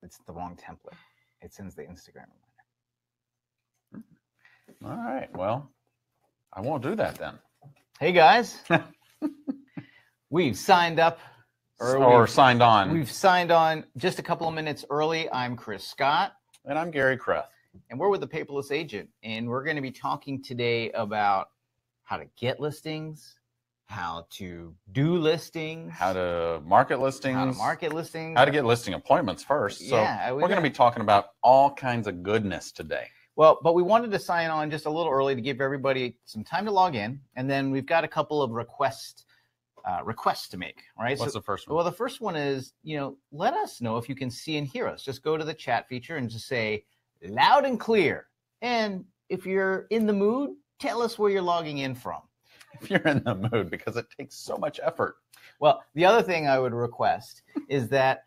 it's the wrong template. It sends the Instagram reminder. All right. Well, I won't do that then. Hey guys, we've signed up. Signed on. We've signed on just a couple of minutes early. I'm Chris Scott. And I'm Gary Kreth. And we're with the Paperless Agent. And we're going to be talking today about how to get listings, how to do listings, how to market listings, how to get listing appointments first. So yeah, we're going to be talking about all kinds of goodness today. Well, but we wanted to sign on just a little early to give everybody some time to log in. And then we've got a couple of requests to make, right? What's the first one? Well, the first one is, let us know if you can see and hear us. Just go to the chat feature and just say loud and clear. And if you're in the mood, tell us where you're logging in from. If you're in the mood, because it takes so much effort. Well, the other thing I would request is that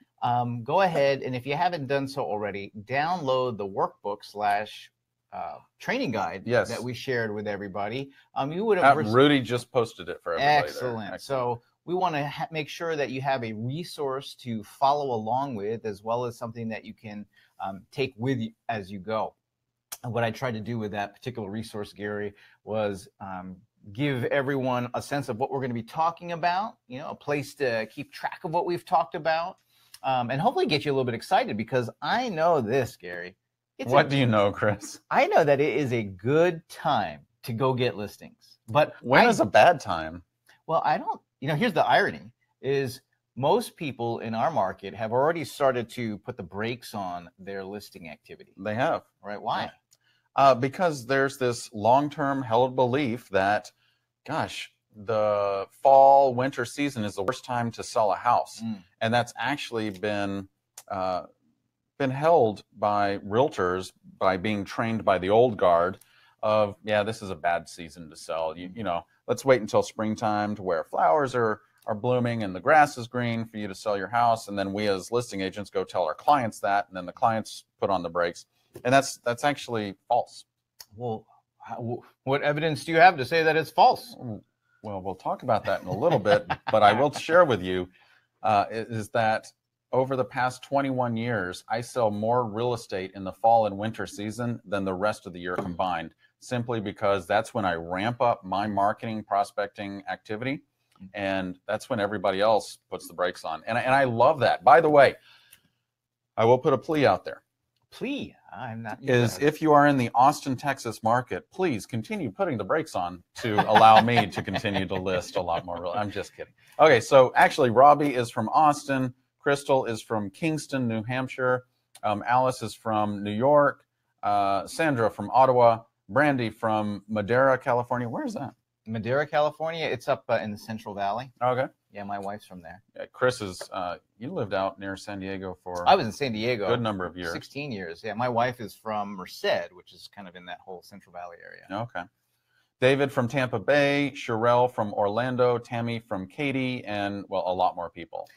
go ahead and if you haven't done so already, download the workbook / training guide that we shared with everybody. You would have Rudy just posted it for everybody. Excellent. So we want to make sure that you have a resource to follow along with, as well as something that you can take with you as you go. And what I tried to do with that particular resource, Gary, was give everyone a sense of what we're going to be talking about, a place to keep track of what we've talked about, and hopefully get you a little bit excited, because I know this, Gary. What do you know, Chris? I know that it is a good time to go get listings. But when is a bad time? Well, I don't, here's the irony, is most people in our market have already started to put the brakes on their listing activity. They have. Right? Why? Because there's this long-term held belief that, gosh, the fall, winter season is the worst time to sell a house. And that's actually been held by realtors by being trained by the old guard of, this is a bad season to sell. Let's wait until springtime to where flowers are blooming and the grass is green for you to sell your house. And then we as listing agents go tell our clients that, and then the clients put on the brakes. And that's actually false. Well, what evidence do you have to say that it's false? Well, we'll talk about that in a little bit, but I will share with you is that over the past 21 years, I sell more real estate in the fall and winter season than the rest of the year combined, simply because that's when I ramp up my marketing prospecting activity, and that's when everybody else puts the brakes on. And I love that. By the way, I will put a plea out there. Plea? I'm not. If you are in the Austin, Texas market, please continue putting the brakes on to allow me to continue to list a lot more. I'm just kidding. Okay, so actually, Robbie is from Austin. Crystal is from Kingston, New Hampshire. Alice is from New York. Sandra from Ottawa. Brandy from Madera, California. Where is that? Madera, California. It's up in the Central Valley. Okay. Yeah, my wife's from there. Chris is, you lived out near San Diego for... I was in San Diego. A good number of years. 16 years. Yeah, my wife is from Merced, which is kind of in that whole Central Valley area. Okay. David from Tampa Bay. Sherelle from Orlando. Tammy from Katy. And, well, a lot more people.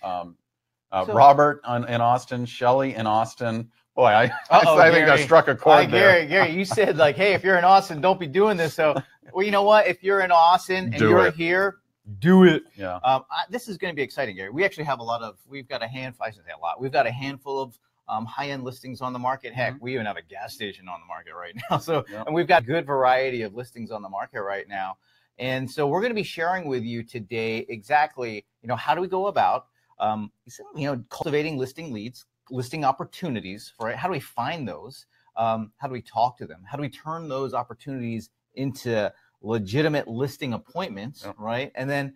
Robert in Austin. Shelley in Austin. Boy, I think I struck a chord there. Gary, you said, hey, if you're in Austin, don't be doing this. So, well, you know what? If you're in Austin and you're here, do it. Yeah. This is going to be exciting, Gary. We actually have we've got a handful, I shouldn't say a lot. We've got a handful of high-end listings on the market. Heck, we even have a gas station on the market right now. So, and we've got a good variety of listings on the market right now. And so we're going to be sharing with you today exactly, how do we go about, cultivating listing leads, listing opportunities, right? How do we find those? How do we talk to them? How do we turn those opportunities into legitimate listing appointments, right? And then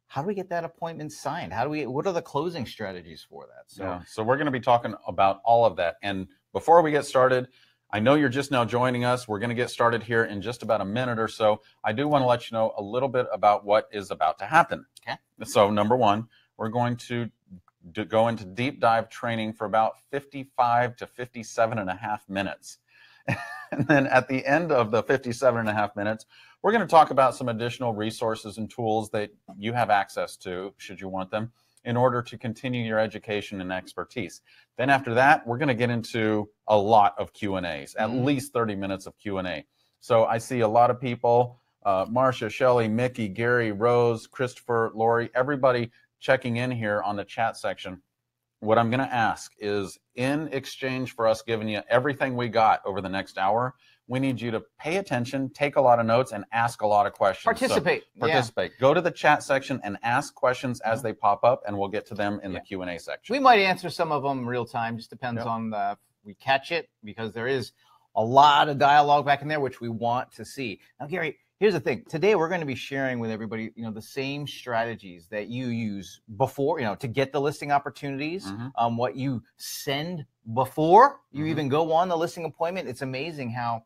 how do we get that appointment signed? What are the closing strategies for that? So we're going to be talking about all of that. And before we get started, I know you're just now joining us. We're going to get started here in just about a minute or so. I do want to let you know a little bit about what is about to happen. Okay. So number one, we're going to go into deep dive training for about 55 to 57 and a half minutes. And then at the end of the 57 and a half minutes, we're going to talk about some additional resources and tools that you have access to, should you want them, in order to continue your education and expertise. Then after that, we're going to get into a lot of Q&As, at least 30 minutes of Q&A. So I see a lot of people, Marcia, Shelley, Mickey, Gary, Rose, Christopher, Lori, everybody checking in here on the chat section. what I'm going to ask is, in exchange for us giving you everything we got over the next hour, we need you to pay attention, take a lot of notes, and ask a lot of questions. Participate. So, participate. Go to the chat section and ask questions as they pop up, and we'll get to them in the Q&A section. We might answer some of them real time. Just depends on if we catch it, because there is a lot of dialogue back in there, which we want to see. Now, Gary, here's the thing. Today, we're going to be sharing with everybody, the same strategies that you use before, to get the listing opportunities, what you send before you even go on the listing appointment. It's amazing how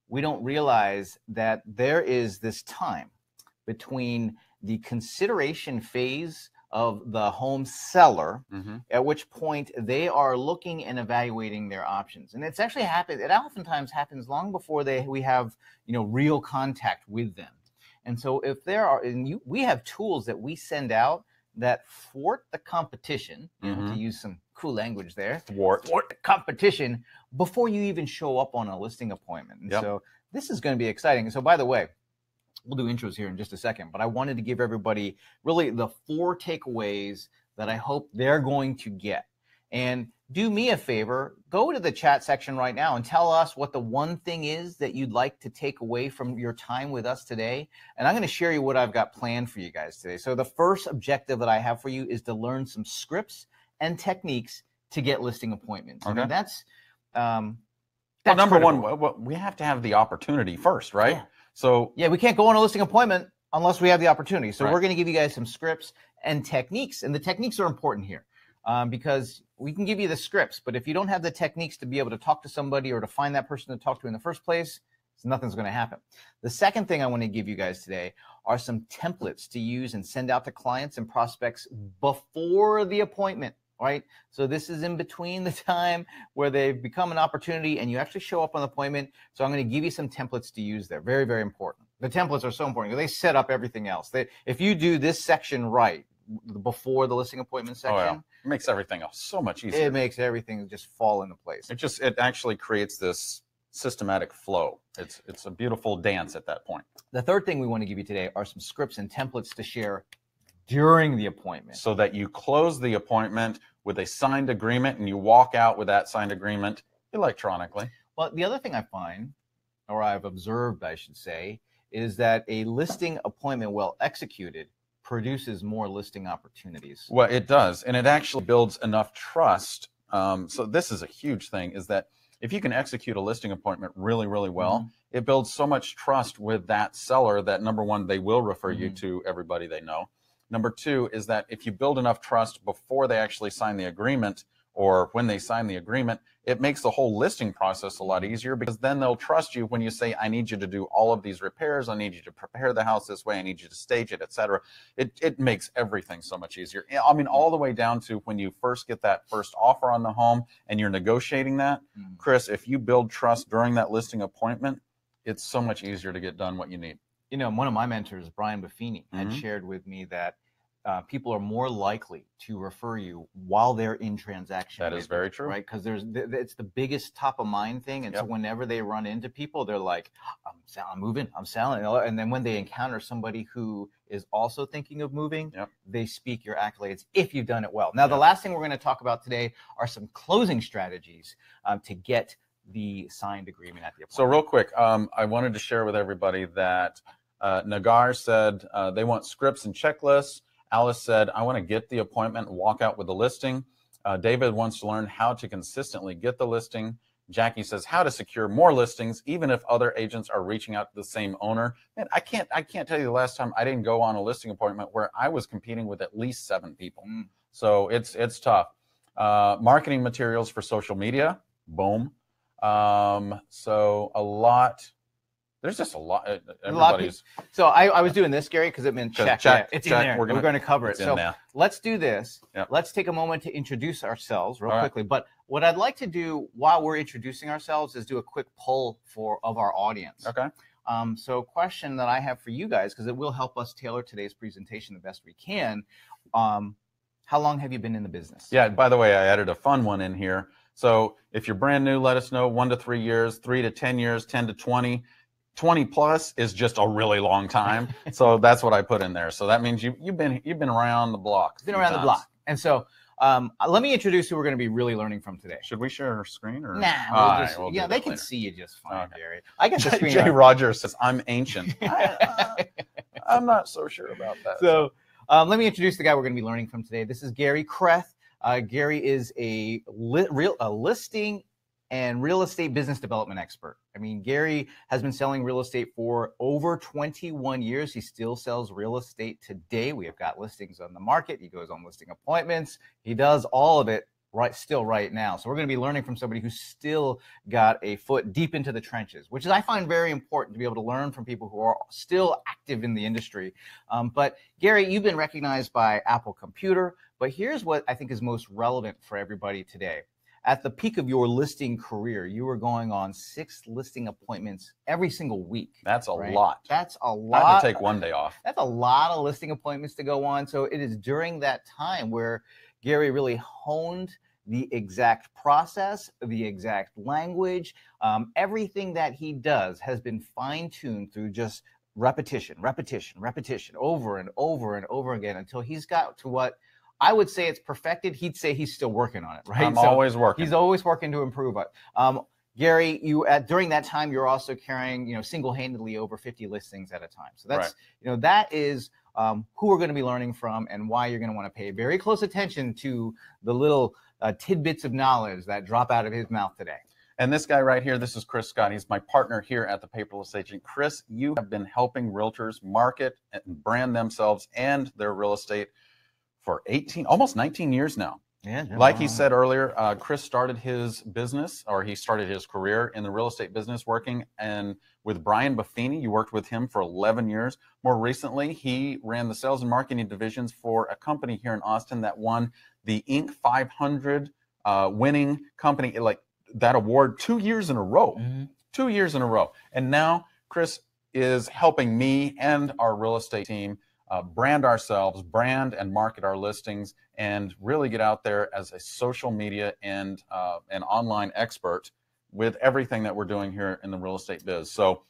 we don't realize that there is this time between the consideration phase of the home seller, at which point they are looking and evaluating their options. And it's actually happened. It oftentimes happens long before we have, real contact with them. And so if there are, we have tools that we send out that thwart the competition, to use some cool language there, thwart the competition before you even show up on a listing appointment. And so this is going to be exciting. So by the way, we'll do intros here in just a second, but I wanted to give everybody really the 4 takeaways that I hope they're going to get. And do me a favor, go to the chat section right now and tell us what the one thing is that you'd like to take away from your time with us today. And I'm going to share you what I've got planned for you guys today. So the first objective that I have for you is to learn some scripts and techniques to get listing appointments. Okay. I mean, that's number critical. one, we have to have the opportunity first, right? Yeah. So we can't go on a listing appointment unless we have the opportunity. So we're going to give you guys some scripts and techniques. And the techniques are important here because we can give you the scripts, but if you don't have the techniques to be able to talk to somebody or to find that person to talk to in the first place, nothing's going to happen. The second thing I want to give you guys today are some templates to use and send out to clients and prospects before the appointment. Right? So this is in between the time where they've become an opportunity and you actually show up on the appointment. So I'm going to give you some templates to use there. Very, very important. The templates are so important because they set up everything else. If you do this section right before the listing appointment section, it makes everything else so much easier. It makes everything just fall into place. It actually creates this systematic flow. It's a beautiful dance at that point. The third thing we want to give you today are some scripts and templates to share during the appointment, so that you close the appointment with a signed agreement and you walk out with that signed agreement electronically. Well, the other thing I find, or I've observed, I should say, is that a listing appointment well executed produces more listing opportunities. Well, it does, and it actually builds enough trust. So this is a huge thing, is that if you can execute a listing appointment really, really well, it builds so much trust with that seller that, number one, they will refer you to everybody they know. Number two is that if you build enough trust before they actually sign the agreement, or when they sign the agreement, it makes the whole listing process a lot easier, because then they'll trust you when you say, I need you to do all of these repairs, I need you to prepare the house this way, I need you to stage it, etc. It makes everything so much easier. I mean, all the way down to when you first get that first offer on the home and you're negotiating that. Chris, if you build trust during that listing appointment, it's so much easier to get done what you need. One of my mentors, Brian Buffini, had shared with me that people are more likely to refer you while they're in transaction. That is very true. Right? Because it's the biggest top of mind thing. And so whenever they run into people, they're like, I'm moving, I'm selling. And then when they encounter somebody who is also thinking of moving, they speak your accolades if you've done it well. Now, the last thing we're going to talk about today are some closing strategies to get the signed agreement at the appointment. So real quick, I wanted to share with everybody that Nagar said they want scripts and checklists. Alice said, I want to get the appointment and walk out with the listing. David wants to learn how to consistently get the listing. Jackie says how to secure more listings, even if other agents are reaching out to the same owner. Man, I can't tell you the last time I didn't go on a listing appointment where I was competing with at least 7 people. So it's tough. Marketing materials for social media, boom. So a lot. There's just a lot. Everybody's. So I was doing this, Gary, because it meant check. It's check. in there. We're going to cover it. So let's do this. Yep. Let's take a moment to introduce ourselves real quickly. But what I'd like to do while we're introducing ourselves is do a quick poll of our audience. Okay. So question that I have for you guys, because it will help us tailor today's presentation the best we can. How long have you been in the business? Yeah, by the way, I added a fun one in here. So if you're brand new, let us know. 1 to 3 years, 3 to 10 years, 10 to 20. 20 plus is just a really long time. So that's what I put in there. So that means you've been around the block. Been around the block. And so let me introduce who we're going to be really learning from today. Should we share our screen? Or? Nah, yeah, they can see you just fine, okay. Gary. I got the screen. Jay Rogers says, I'm ancient. I'm not so sure about that. So let me introduce the guy we're going to be learning from today. This is Gary Kreth. Gary is a listing and real estate business development expert. I mean, Gary has been selling real estate for over 21 years. He still sells real estate today. We have got listings on the market. He goes on listing appointments. He does all of it right now. So we're going to be learning from somebody who's still got a foot deep into the trenches, which is, I find, very important to be able to learn from people who are still active in the industry. But Gary, you've been recognized by Apple Computer, but here's what I think is most relevant for everybody today. At the peak of your listing career, you were going on 6 listing appointments every single week. That's a lot. That's a lot. I had to take one day off. That's a lot of listing appointments to go on. So it is during that time where Gary really honed the exact process, the exact language. Everything that he does has been fine-tuned through just repetition, over and over and over again until he's got to what I would say it's perfected. He'd say he's still working on it, right? I'm always working. He's always working to improve it. Gary, during that time, you're also carrying, single-handedly over 50 listings at a time. So that's, that is who we're going to be learning from and why you're going to want to pay very close attention to the little tidbits of knowledge that drop out of his mouth today. And this guy right here, this is Chris Scott. He's my partner here at the Paperless Agent. Chris, you have been helping realtors market and brand themselves and their real estate for almost 19 years now. Yeah. Like he said earlier, Chris started his business, or he started his career in the real estate business working with Brian Buffini. You worked with him for 11 years. More recently, he ran the sales and marketing divisions for a company here in Austin that won the Inc. 500 winning company, like that award 2 years in a row. 2 years in a row. And now Chris is helping me and our real estate team brand ourselves, brand and market our listings, and really get out there as a social media and an online expert with everything that we're doing here in the real estate biz. So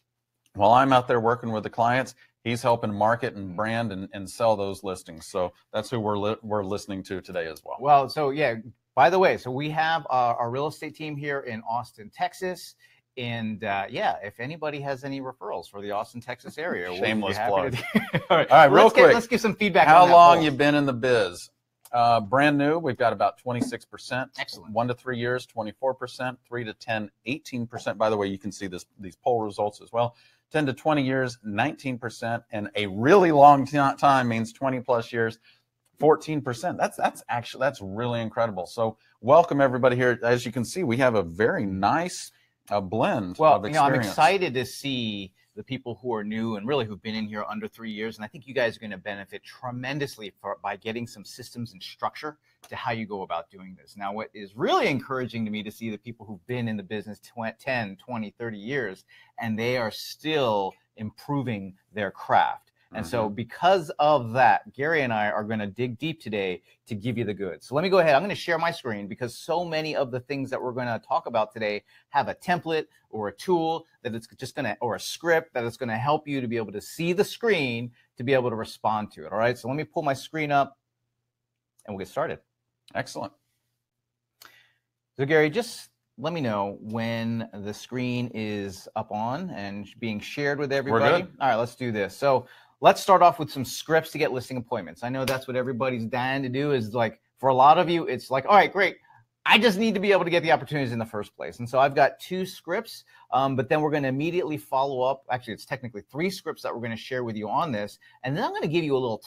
while I'm out there working with the clients, he's helping market and brand and sell those listings. So that's who we're listening to today as well. Well, so yeah, by the way, so we have our real estate team here in Austin, Texas. And if anybody has any referrals for the Austin, Texas area, shameless plug. All right, real quick. Let's give some feedback. How long you been in the biz? Brand new, we've got about 26%. Excellent. 1 to 3 years, 24%. 3 to 10, 18%. By the way, you can see these poll results as well. 10 to 20 years, 19%, and a really long time means 20 plus years, 14%. That's really incredible. So welcome everybody here. As you can see, we have a very nice blend of experience. I'm excited to see the people who are new and really who've been in here under 3 years. And I think you guys are going to benefit tremendously by getting some systems and structure to how you go about doing this. Now, what is really encouraging to me to see the people who've been in the business 10, 20, 30 years, and they are still improving their craft. And so because of that, Gary and I are going to dig deep today to give you the goods. So let me go ahead. I'm going to share my screen because so many of the things that we're going to talk about today have a template or a tool that it's just going to, or a script that is going to help you to be able to see the screen to be able to respond to it. All right. So let me pull my screen up and we'll get started. Excellent. So Gary, just let me know when the screen is up on and being shared with everybody. We're good. All right, let's do this. So let's start off with some scripts to get listing appointments. I know that's what everybody's dying to do, is like, for a lot of you, it's like, all right, great. I just need to be able to get the opportunities in the first place. And so I've got 2 scripts, but then we're going to immediately follow up. Actually, it's technically 3 scripts that we're going to share with you on this. And then I'm going to give you a little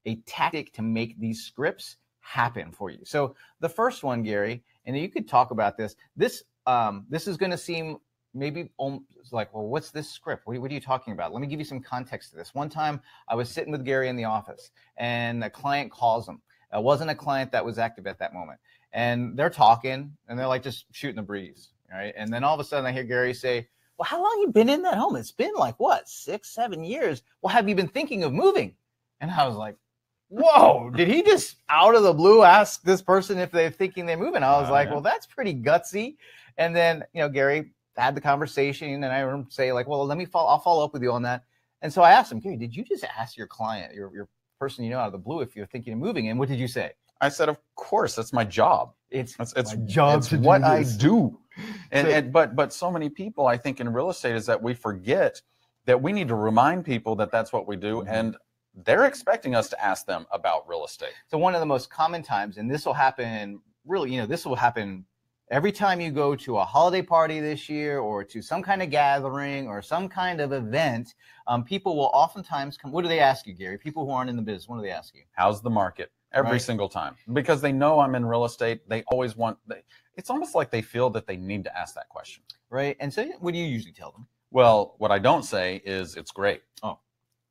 a tactic to make these scripts happen for you. So the first one, Gary, and you could talk about this. This is going to seem maybe like, well, what's this script? What are you talking about? Let me give you some context to this. One time I was sitting with Gary in the office and a client calls him. It wasn't a client that was active at that moment. And they're talking and they're like just shooting the breeze. Right. And then all of a sudden I hear Gary say, well, how long you been in that home? It's been like, what, 6, 7 years? Well, have you been thinking of moving? And I was like, whoa, did he just out of the blue ask this person if they're thinking they're moving? I was like, well, that's pretty gutsy. And then, Gary had the conversation and I heard him say like, well, I'll follow up with you on that. And so I asked him, Gary, did you just ask your client, your person out of the blue if you're thinking of moving? And what did you say? I said, of course, that's my job. It's my job it's to what do I this. do. But so many people, I think, in real estate is that we forget that we need to remind people that that's what we do, and they're expecting us to ask them about real estate. So one of the most common times, and this will happen really, this will happen every time you go to a holiday party this year or to some kind of gathering or some kind of event, people will oftentimes come. What do they ask you, Gary? People who aren't in the business, what do they ask you? How's the market? Every single time. Because they know I'm in real estate. They always want, it's almost like they feel that they need to ask that question. Right. And so what do you usually tell them? Well, what I don't say is it's great. Oh.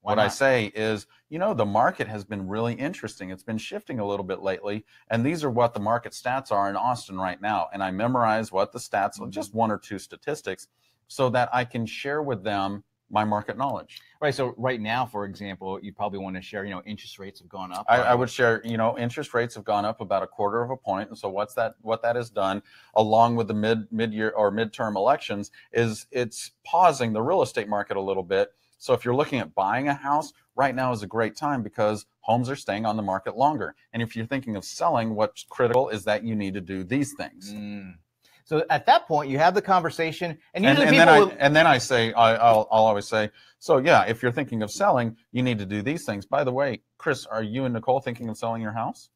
What I say is, the market has been really interesting. It's been shifting a little bit lately. And these are what the market stats are in Austin right now. And I memorize what the stats are, just one or two statistics, so that I can share with them my market knowledge. Right. So right now, for example, you probably want to share, interest rates have gone up. I would share, interest rates have gone up about 1/4 of a point. And so what that has done, along with the mid-year or midterm elections, is it's pausing the real estate market a little bit. So if you're looking at buying a house, right now is a great time because homes are staying on the market longer. And if you're thinking of selling, what's critical is that you need to do these things. So at that point, you have the conversation, and then I say, I'll always say, so yeah, if you're thinking of selling, you need to do these things. By the way, Chris, are you and Nicole thinking of selling your house?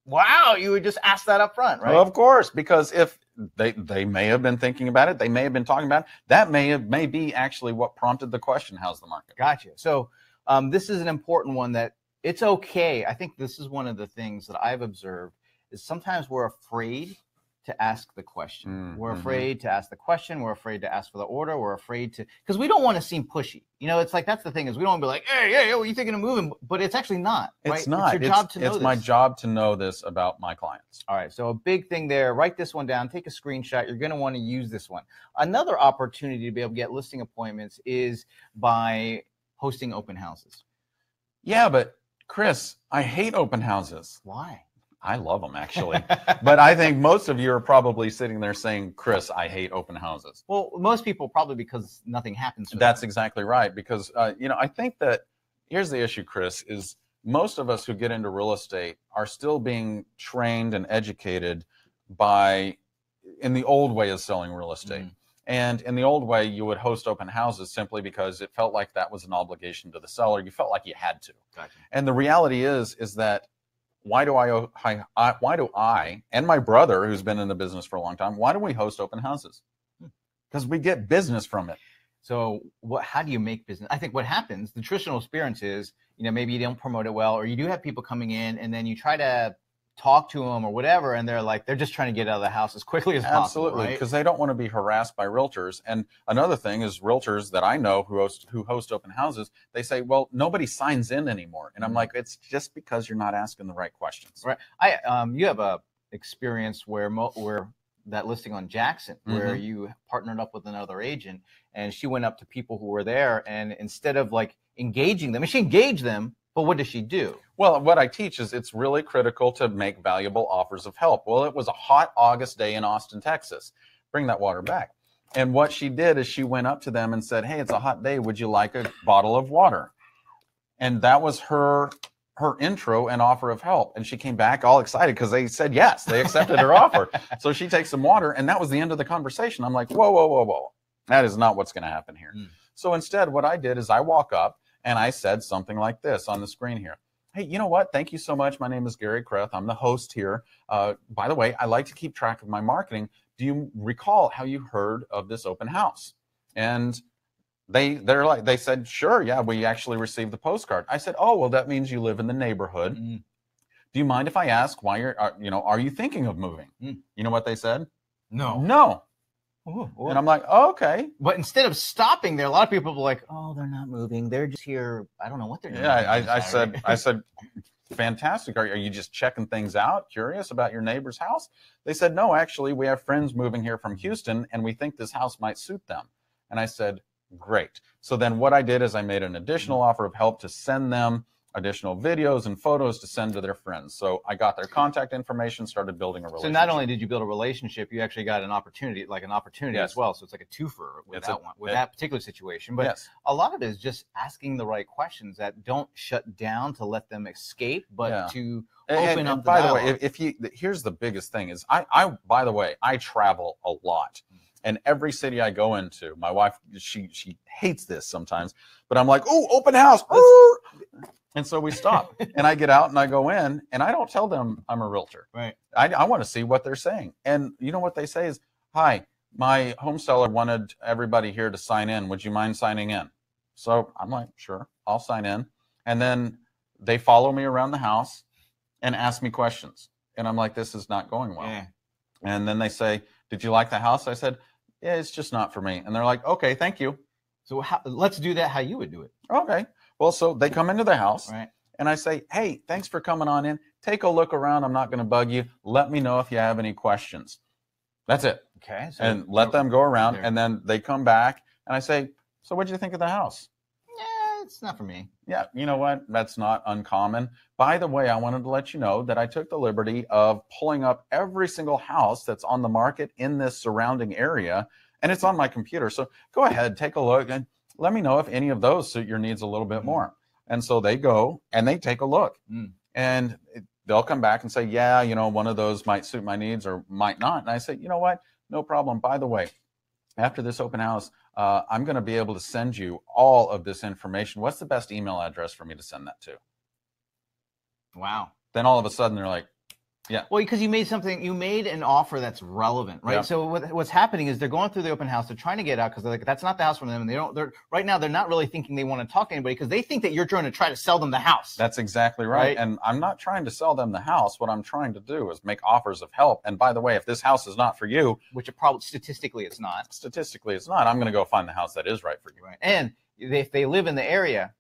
Wow, you would just ask that up front, right? Well, of course, because if they may have been thinking about it, they may have been talking about it, that may be actually what prompted the question, how's the market? Gotcha. So this is an important one that it's okay. I think this is one of the things that I've observed is sometimes we're afraid to ask the question. We're afraid to ask the question. We're afraid to ask for the order. We're afraid to, because we don't want to seem pushy. It's like, that's the thing is we don't want to be like, hey, what are you thinking of moving? But it's actually not. It's not. It's your job to know this. It's my job to know this about my clients. All right. So a big thing there, write this one down, take a screenshot. You're going to want to use this one. Another opportunity to be able to get listing appointments is by hosting open houses. Yeah, but Chris, I hate open houses. Why? I love them, actually. But I think most of you are probably sitting there saying, Chris, I hate open houses. Well, most people probably because nothing happens. That's exactly right. Because, I think that here's the issue, Chris, is most of us who get into real estate are still being trained and educated in the old way of selling real estate. And in the old way, you would host open houses simply because it felt like that was an obligation to the seller. You felt like you had to. Gotcha. And the reality is that why do I and my brother, who's been in the business for a long time, why do we host open houses? Because we get business from it. So how do you make business? I think what happens, the traditional experience is, maybe you don't promote it well, or you do have people coming in and then you try to talk to them or whatever, and they're just trying to get out of the house as quickly as possible. Absolutely, because they don't want to be harassed by realtors. And another thing is realtors that I know who host open houses, they say, well, nobody signs in anymore. And I'm like, it's just because you're not asking the right questions. Right. You have a experience where that listing on Jackson, where you partnered up with another agent, and she went up to people who were there, and instead of like engaging them, and she engaged them, but what does she do? Well, what I teach is it's really critical to make valuable offers of help. Well, it was a hot August day in Austin, Texas. Bring that water back. And what she did is she went up to them and said, hey, it's a hot day. Would you like a bottle of water? And that was her intro and offer of help. And she came back all excited because they said yes, they accepted her offer. So she takes some water, and that was the end of the conversation. I'm like, whoa, whoa, whoa, whoa. That is not what's going to happen here. So instead, what I did is I walk up and I said something like this on the screen here. Hey, you know what? Thank you so much. My name is Gary Kreth. I'm the host here. By the way, I like to keep track of my marketing. Do you recall how you heard of this open house? And they said, sure, yeah, we actually received the postcard. I said, oh, well, that means you live in the neighborhood. Do you mind if I ask why are you thinking of moving? You know what they said? No. And I'm like, oh, okay. But instead of stopping there, a lot of people were like, oh, they're not moving. They're just here. I don't know what they're doing. Yeah, I said, fantastic. Are you just checking things out, curious about your neighbor's house? They said, no, actually, we have friends moving here from Houston, and we think this house might suit them. And I said, great. So then what I did is I made an additional offer of help to send them additional videos and photos to send to their friends. So I got their contact information, started building a relationship. So not only did you build a relationship, you actually got an opportunity, Yes. as well. So it's like a twofer with that particular situation. But Yes. a lot of it is just asking the right questions that don't shut down to let them escape, but to open up. And by the way, here's the biggest thing is by the way, I travel a lot. And every city I go into, my wife, she hates this sometimes, but I'm like, oh, open house. And so we stop and I get out and I go in and I don't tell them I'm a realtor. Right. I want to see what they're saying. And you know what they say is, hi, my home seller wanted everybody here to sign in. Would you mind signing in? So I'm like, sure, I'll sign in. And then they follow me around the house and ask me questions. And I'm like, this is not going well. Yeah. And then they say, did you like the house? I said, yeah, it's just not for me. And they're like, okay, thank you. So let's do that how you would do it. Okay. Well, so they come into the house, right, and I say, hey, thanks for coming on in. Take a look around. I'm not going to bug you. Let me know if you have any questions. That's it. Okay. So and let them go around, and then they come back, and I say, so what did you think of the house? Yeah, it's not for me. Yeah, you know what? That's not uncommon. By the way, I wanted to let you know that I took the liberty of pulling up every single house that's on the market in this surrounding area, and it's on my computer. So go ahead, take a look, and let me know if any of those suit your needs a little bit more. And so they go and they take a look, and they'll come back and say, yeah, you know, one of those might suit my needs or might not. And I say, you know what? No problem. By the way, after this open house, I'm going to be able to send you all of this information. What's the best email address for me to send that to? Wow. Then all of a sudden they're like, yeah. Well, because you made an offer that's relevant, right? Yeah. So what's happening is they're going through the open house, they're trying to get out because they're like, that's not the house for them. And right now they're not really thinking they want to talk to anybody because they think that you're trying to sell them the house. That's exactly right. And I'm not trying to sell them the house. What I'm trying to do is make offers of help. And by the way, if this house is not for you, which it probably statistically it's not. Statistically it's not. I'm going to go find the house that is right for you. Right. And if they live in the area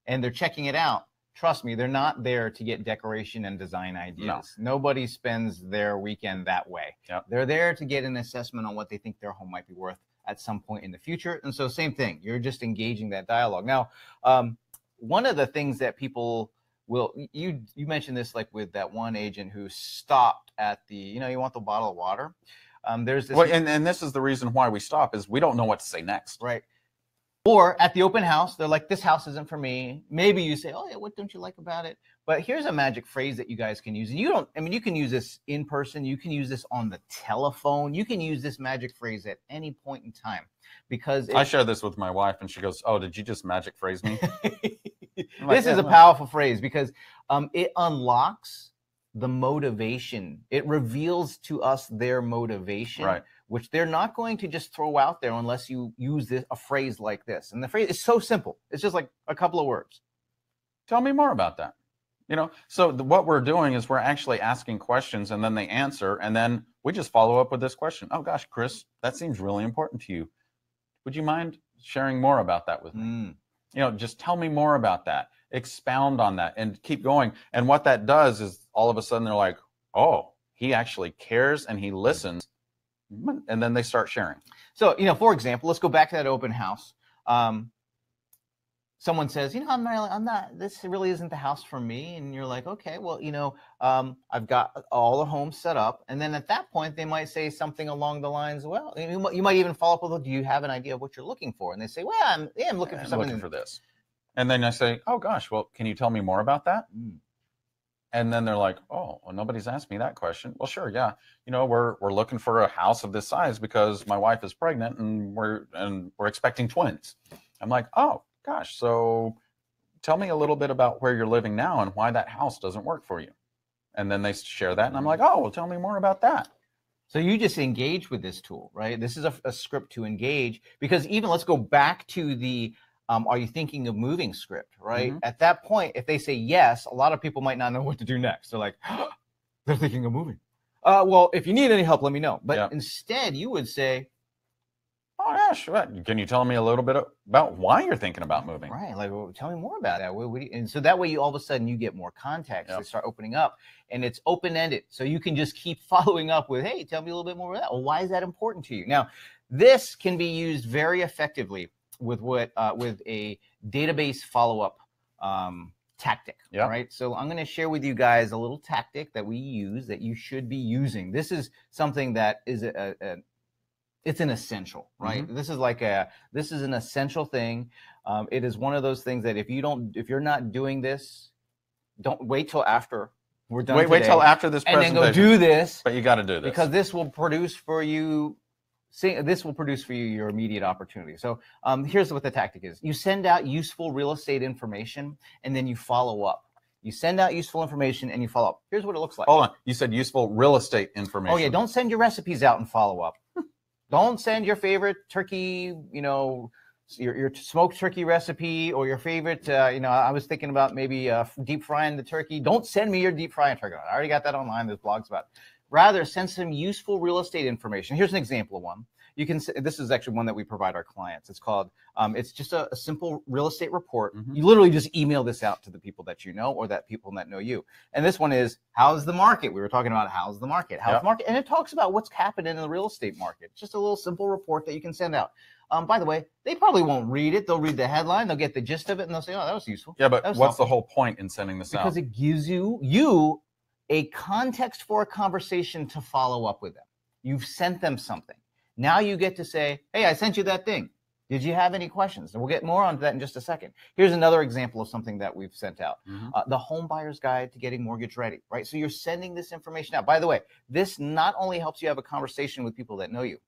and they're checking it out, trust me, they're not there to get decoration and design ideas. No. Nobody spends their weekend that way. Yep. They're there to get an assessment on what they think their home might be worth at some point in the future. And so same thing, you're just engaging that dialogue. Now, one of the things that people will, you mentioned this like with that one agent who stopped at the, you want the bottle of water. There's this. Well, and this is the reason why we stop is we don't know what to say next. Right. Or at the open house, they're like, this house isn't for me. Maybe you say, oh, yeah, what don't you like about it? But here's a magic phrase that you guys can use. And you can use this in person. You can use this on the telephone. You can use this magic phrase at any point in time. Because I share this with my wife and she goes, oh, did you just magic phrase me? This is a powerful phrase because it unlocks the motivation. It reveals to us their motivation. Right. Which they're not going to just throw out there unless you use a phrase like this. And the phrase is so simple. It's just like a couple of words. Tell me more about that. So what we're doing is we're actually asking questions and then they answer. And then we just follow up with this question. Oh, gosh, Chris, that seems really important to you. Would you mind sharing more about that with me? Just tell me more about that. Expound on that and keep going. And what that does is all of a sudden they're like, oh, he actually cares and he listens. And then they start sharing. So, for example, let's go back to that open house. Someone says, this really isn't the house for me. And you're like, okay, well, I've got all the homes set up. And then at that point, they might say something along the lines, well, you might even follow up with, do you have an idea of what you're looking for? And they say, well, I'm looking for something. Looking for this. And then I say, oh, gosh, well, can you tell me more about that? And then they're like, oh, well, nobody's asked me that question. Well, sure, yeah. We're looking for a house of this size because my wife is pregnant and we're expecting twins. I'm like, oh, gosh. So tell me a little bit about where you're living now and why that house doesn't work for you. And then they share that. And I'm like, oh, well, tell me more about that. So you just engage with this tool, right? This is a script to engage because let's go back to the are you thinking of moving script, right? At that point, if they say yes, a lot of people might not know what to do next. They're like, oh, they're thinking of moving. Well, if you need any help, let me know. But instead, you would say, oh, yeah, sure. Can you tell me a little bit about why you're thinking about moving? Right. Like, well, tell me more about that. And so that way, all of a sudden, you get more context. They start opening up. And it's open-ended. So you can just keep following up with, hey, tell me a little bit more about that. Well, why is that important to you? Now, this can be used very effectively with a database follow-up tactic. Yep. All right. So I'm going to share with you guys a little tactic that we use that you should be using. This is something that is it's an essential, right? Mm-hmm. This is an essential thing. It is one of those things that if you're not doing this, don't wait till after we're done. Wait till after this and presentation. then go do this. But you got to do this because this will produce for you. This will produce for you your immediate opportunity. So here's what the tactic is. You send out useful real estate information, and then you follow up. You send out useful information, and you follow up. Here's what it looks like. Hold on. You said useful real estate information. Oh, yeah. Don't send your recipes out and follow up. Don't send your favorite turkey, your smoked turkey recipe or your favorite, I was thinking about maybe deep frying the turkey. Don't send me your deep frying turkey. I already got that online. There's blogs about it. Rather, send some useful real estate information. Here's an example of one. This is actually one that we provide our clients. It's called, it's just a simple real estate report. Mm-hmm. You literally just email this out to the people that you know or that people that know you. And this one is, how's the market? We were talking about how's the market? How's the market? And it talks about what's happening in the real estate market. Just a little simple report that you can send out. By the way, they probably won't read it. They'll read the headline. They'll get the gist of it, and they'll say, oh, that was useful. Yeah, but what's the whole point in sending this out? Because it gives you a context for a conversation to follow up with them. You've sent them something. Now you get to say, hey, I sent you that thing. Did you have any questions? And we'll get more onto that in just a second. Here's another example of something that we've sent out. Mm-hmm. The Home Buyer's Guide to Getting Mortgage Ready, right? So you're sending this information out. By the way, this not only helps you have a conversation with people that know you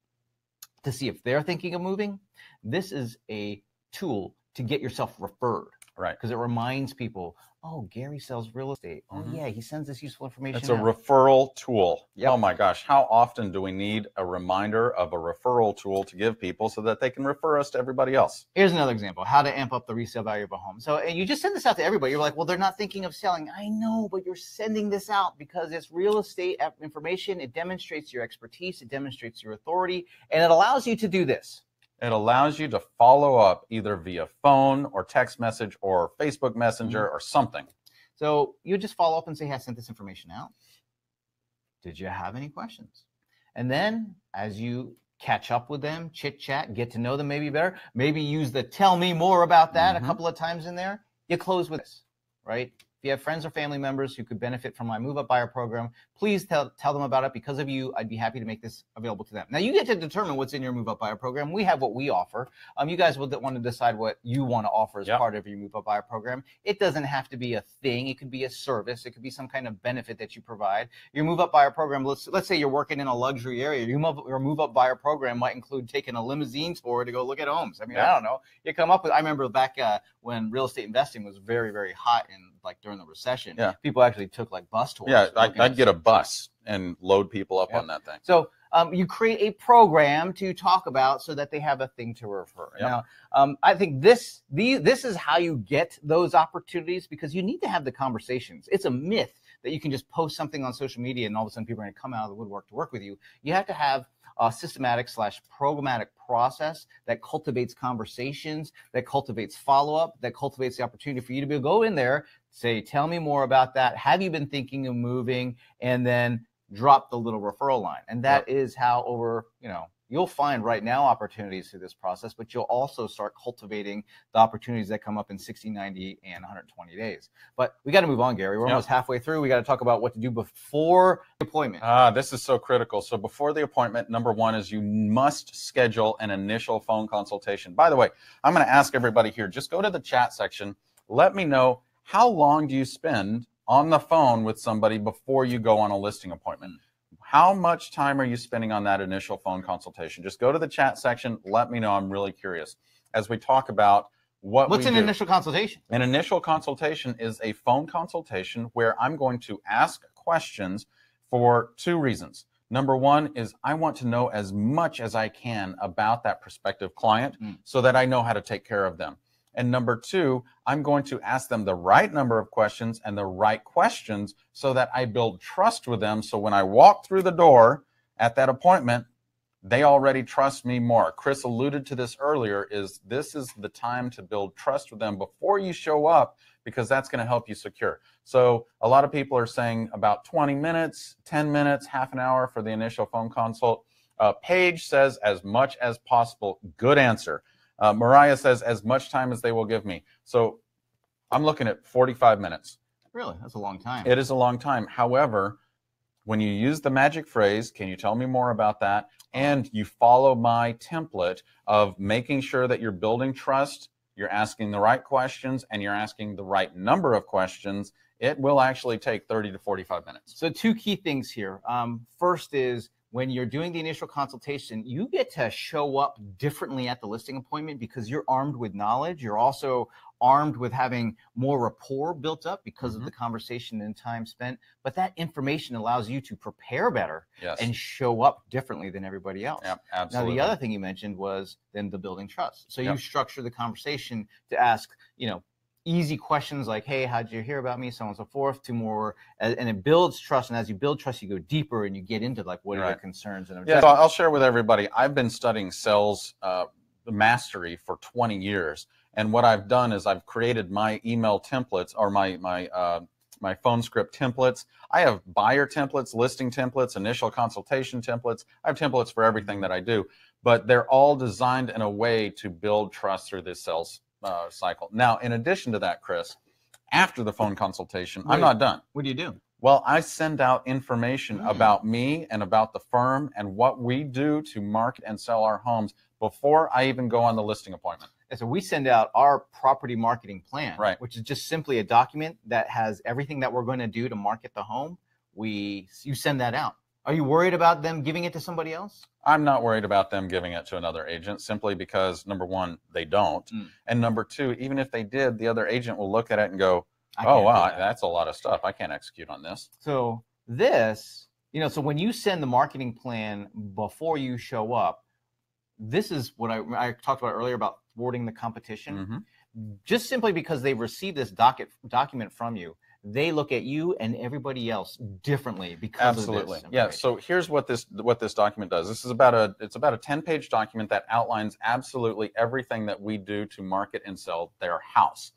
to see if they're thinking of moving, this is a tool to get yourself referred. Right. Because it reminds people, oh, Gary sells real estate. Oh, yeah, he sends this useful information. It's a referral tool. Yep. Oh, my gosh. How often do we need a reminder of a referral tool to give people so that they can refer us to everybody else? Here's another example, how to amp up the resale value of a home. So and you just send this out to everybody. You're like, well, they're not thinking of selling. I know, but you're sending this out because it's real estate information. It demonstrates your expertise. It demonstrates your authority. And it allows you to do this. It allows you to follow up either via phone or text message or Facebook Messenger or something. So you just follow up and say, hey, I sent this information out. Did you have any questions? And then as you catch up with them, chit chat, get to know them maybe better, maybe use the tell me more about that a couple of times in there, you close with this, right? If you have friends or family members who could benefit from my Move Up Buyer program, please tell them about it. Because of you, I'd be happy to make this available to them. Now, you get to determine what's in your Move Up Buyer program. We have what we offer. You guys will want to decide what you want to offer as part of your Move Up Buyer program. It doesn't have to be a thing. It could be a service. It could be some kind of benefit that you provide. Your Move Up Buyer program, let's say you're working in a luxury area. Your Move Up Buyer program might include taking a limousine tour to go look at homes. I mean, I don't know. You come up with, I remember back when real estate investing was very, very hot and like during the recession, people actually took like bus tours. Yeah, I'd get a bus and load people up on that thing. So you create a program to talk about so that they have a thing to refer. Now, I think this is how you get those opportunities because you need to have the conversations. It's a myth that you can just post something on social media and all of a sudden people are going to come out of the woodwork to work with you. You have to have a systematic/programmatic process that cultivates conversations, that cultivates follow-up, that cultivates the opportunity for you to be able to go in there, say, tell me more about that. Have you been thinking of moving? And then drop the little referral line. And that is how you'll find right now opportunities through this process, but you'll also start cultivating the opportunities that come up in 60, 90, and 120 days. But we got to move on, Gary. We're almost halfway through. We got to talk about what to do before the appointment. This is so critical. So before the appointment, number one is you must schedule an initial phone consultation. By the way, I'm going to ask everybody here, just go to the chat section. Let me know, how long do you spend on the phone with somebody before you go on a listing appointment? How much time are you spending on that initial phone consultation? Just go to the chat section. Let me know. I'm really curious. As we talk about what's an initial consultation? An initial consultation is a phone consultation where I'm going to ask questions for two reasons. Number one is I want to know as much as I can about that prospective client so that I know how to take care of them. And number two, I'm going to ask them the right number of questions and the right questions so that I build trust with them. So when I walk through the door at that appointment, they already trust me more. Chris alluded to this earlier, this is the time to build trust with them before you show up, because that's going to help you secure. So a lot of people are saying about 20 minutes, 10 minutes, half an hour for the initial phone consult. Paige says as much as possible. Good answer. Mariah says as much time as they will give me. So I'm looking at 45 minutes. Really? That's a long time. It is a long time. However, when you use the magic phrase, can you tell me more about that? And you follow my template of making sure that you're building trust, you're asking the right questions, and you're asking the right number of questions, it will actually take 30 to 45 minutes. So 2 key things here. First is when you're doing the initial consultation, you get to show up differently at the listing appointment because you're armed with knowledge. You're also armed with having more rapport built up because of the conversation and time spent. But that information allows you to prepare better and show up differently than everybody else. Yep, absolutely. Now, the other thing you mentioned was then the building trust. So you structure the conversation to ask, easy questions like, hey, how did you hear about me, so on and so forth, to more, and it builds trust. And as you build trust, you go deeper and you get into like, what are your concerns and objectives? Yeah, so I'll share with everybody, I've been studying sales mastery for 20 years. And what I've done is I've created my email templates or my phone script templates. I have buyer templates, listing templates, initial consultation templates. I have templates for everything that I do, but they're all designed in a way to build trust through this sales cycle. Now, in addition to that, Chris, after the phone consultation, I'm not done. What do you do? Well, I send out information about me and about the firm and what we do to market and sell our homes before I even go on the listing appointment. So we send out our property marketing plan, right, which is just simply a document that has everything that we're going to do to market the home. You send that out. Are you worried about them giving it to somebody else? I'm not worried about them giving it to another agent simply because, number one, they don't. And number two, even if they did, the other agent will look at it and go, oh, wow, that's a lot of stuff. I can't execute on this. So this, so when you send the marketing plan before you show up, this is what I talked about earlier about thwarting the competition. Just simply because they receive this document from you, they look at you and everybody else differently because of this. Yeah. So here's what this document does. This is about a 10-page document that outlines absolutely everything that we do to market and sell their house.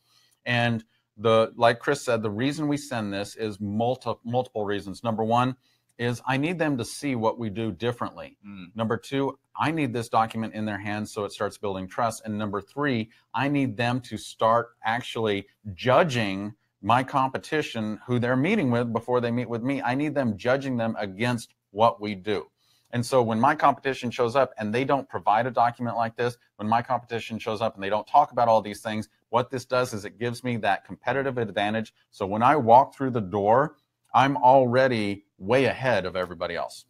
And like Chris said, the reason we send this is multiple reasons. Number one is I need them to see what we do differently. Number two, I need this document in their hands so it starts building trust. And number three, I need them to start actually judging my competition, who they're meeting with before they meet with me. I need them judging them against what we do. And so when my competition shows up and they don't provide a document like this, when my competition shows up and they don't talk about all these things, what this does is it gives me that competitive advantage. So when I walk through the door, I'm already way ahead of everybody else.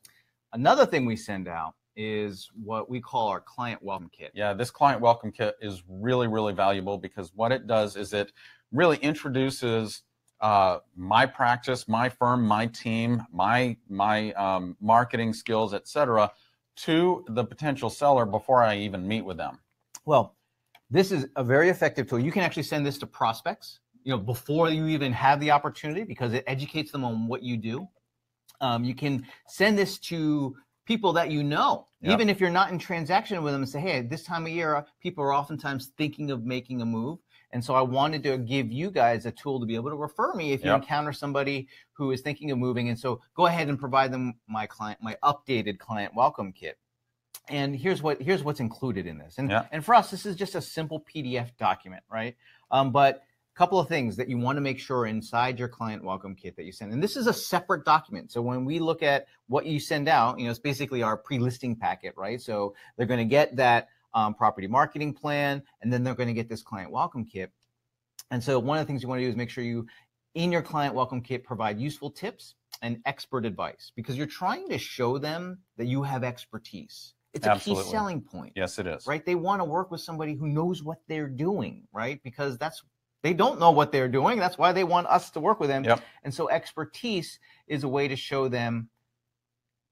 Another thing we send out is what we call our client welcome kit. Yeah, this client welcome kit is really, really valuable because what it does is it really introduces my practice, my firm, my team, my marketing skills, etc., to the potential seller before I even meet with them. Well, this is a very effective tool. You can actually send this to prospects, before you even have the opportunity because it educates them on what you do. You can send this to people that even if you're not in transaction with them, and say, hey, this time of year, people are oftentimes thinking of making a move. And so I wanted to give you guys a tool to be able to refer me if you encounter somebody who is thinking of moving. And so go ahead and provide them my updated client welcome kit. And here's what's included in this. And for us, this is just a simple PDF document, right? But a couple of things that you want to make sure inside your client welcome kit that you send. And this is a separate document. So when we look at what you send out, it's basically our pre-listing packet, right? So they're going to get that property marketing plan, and then they're going to get this client welcome kit. And so one of the things you want to do is make sure you, in your client welcome kit, provide useful tips and expert advice because you're trying to show them that you have expertise. It's a key selling point. Yes, it is. Right? They want to work with somebody who knows what they're doing, right? Because they don't know what they're doing. That's why they want us to work with them. And so expertise is a way to show them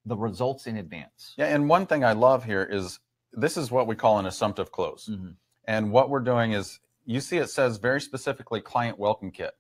the results in advance. Yeah, and one thing I love here is this is what we call an assumptive close. And what we're doing is, you see it says very specifically client welcome kit.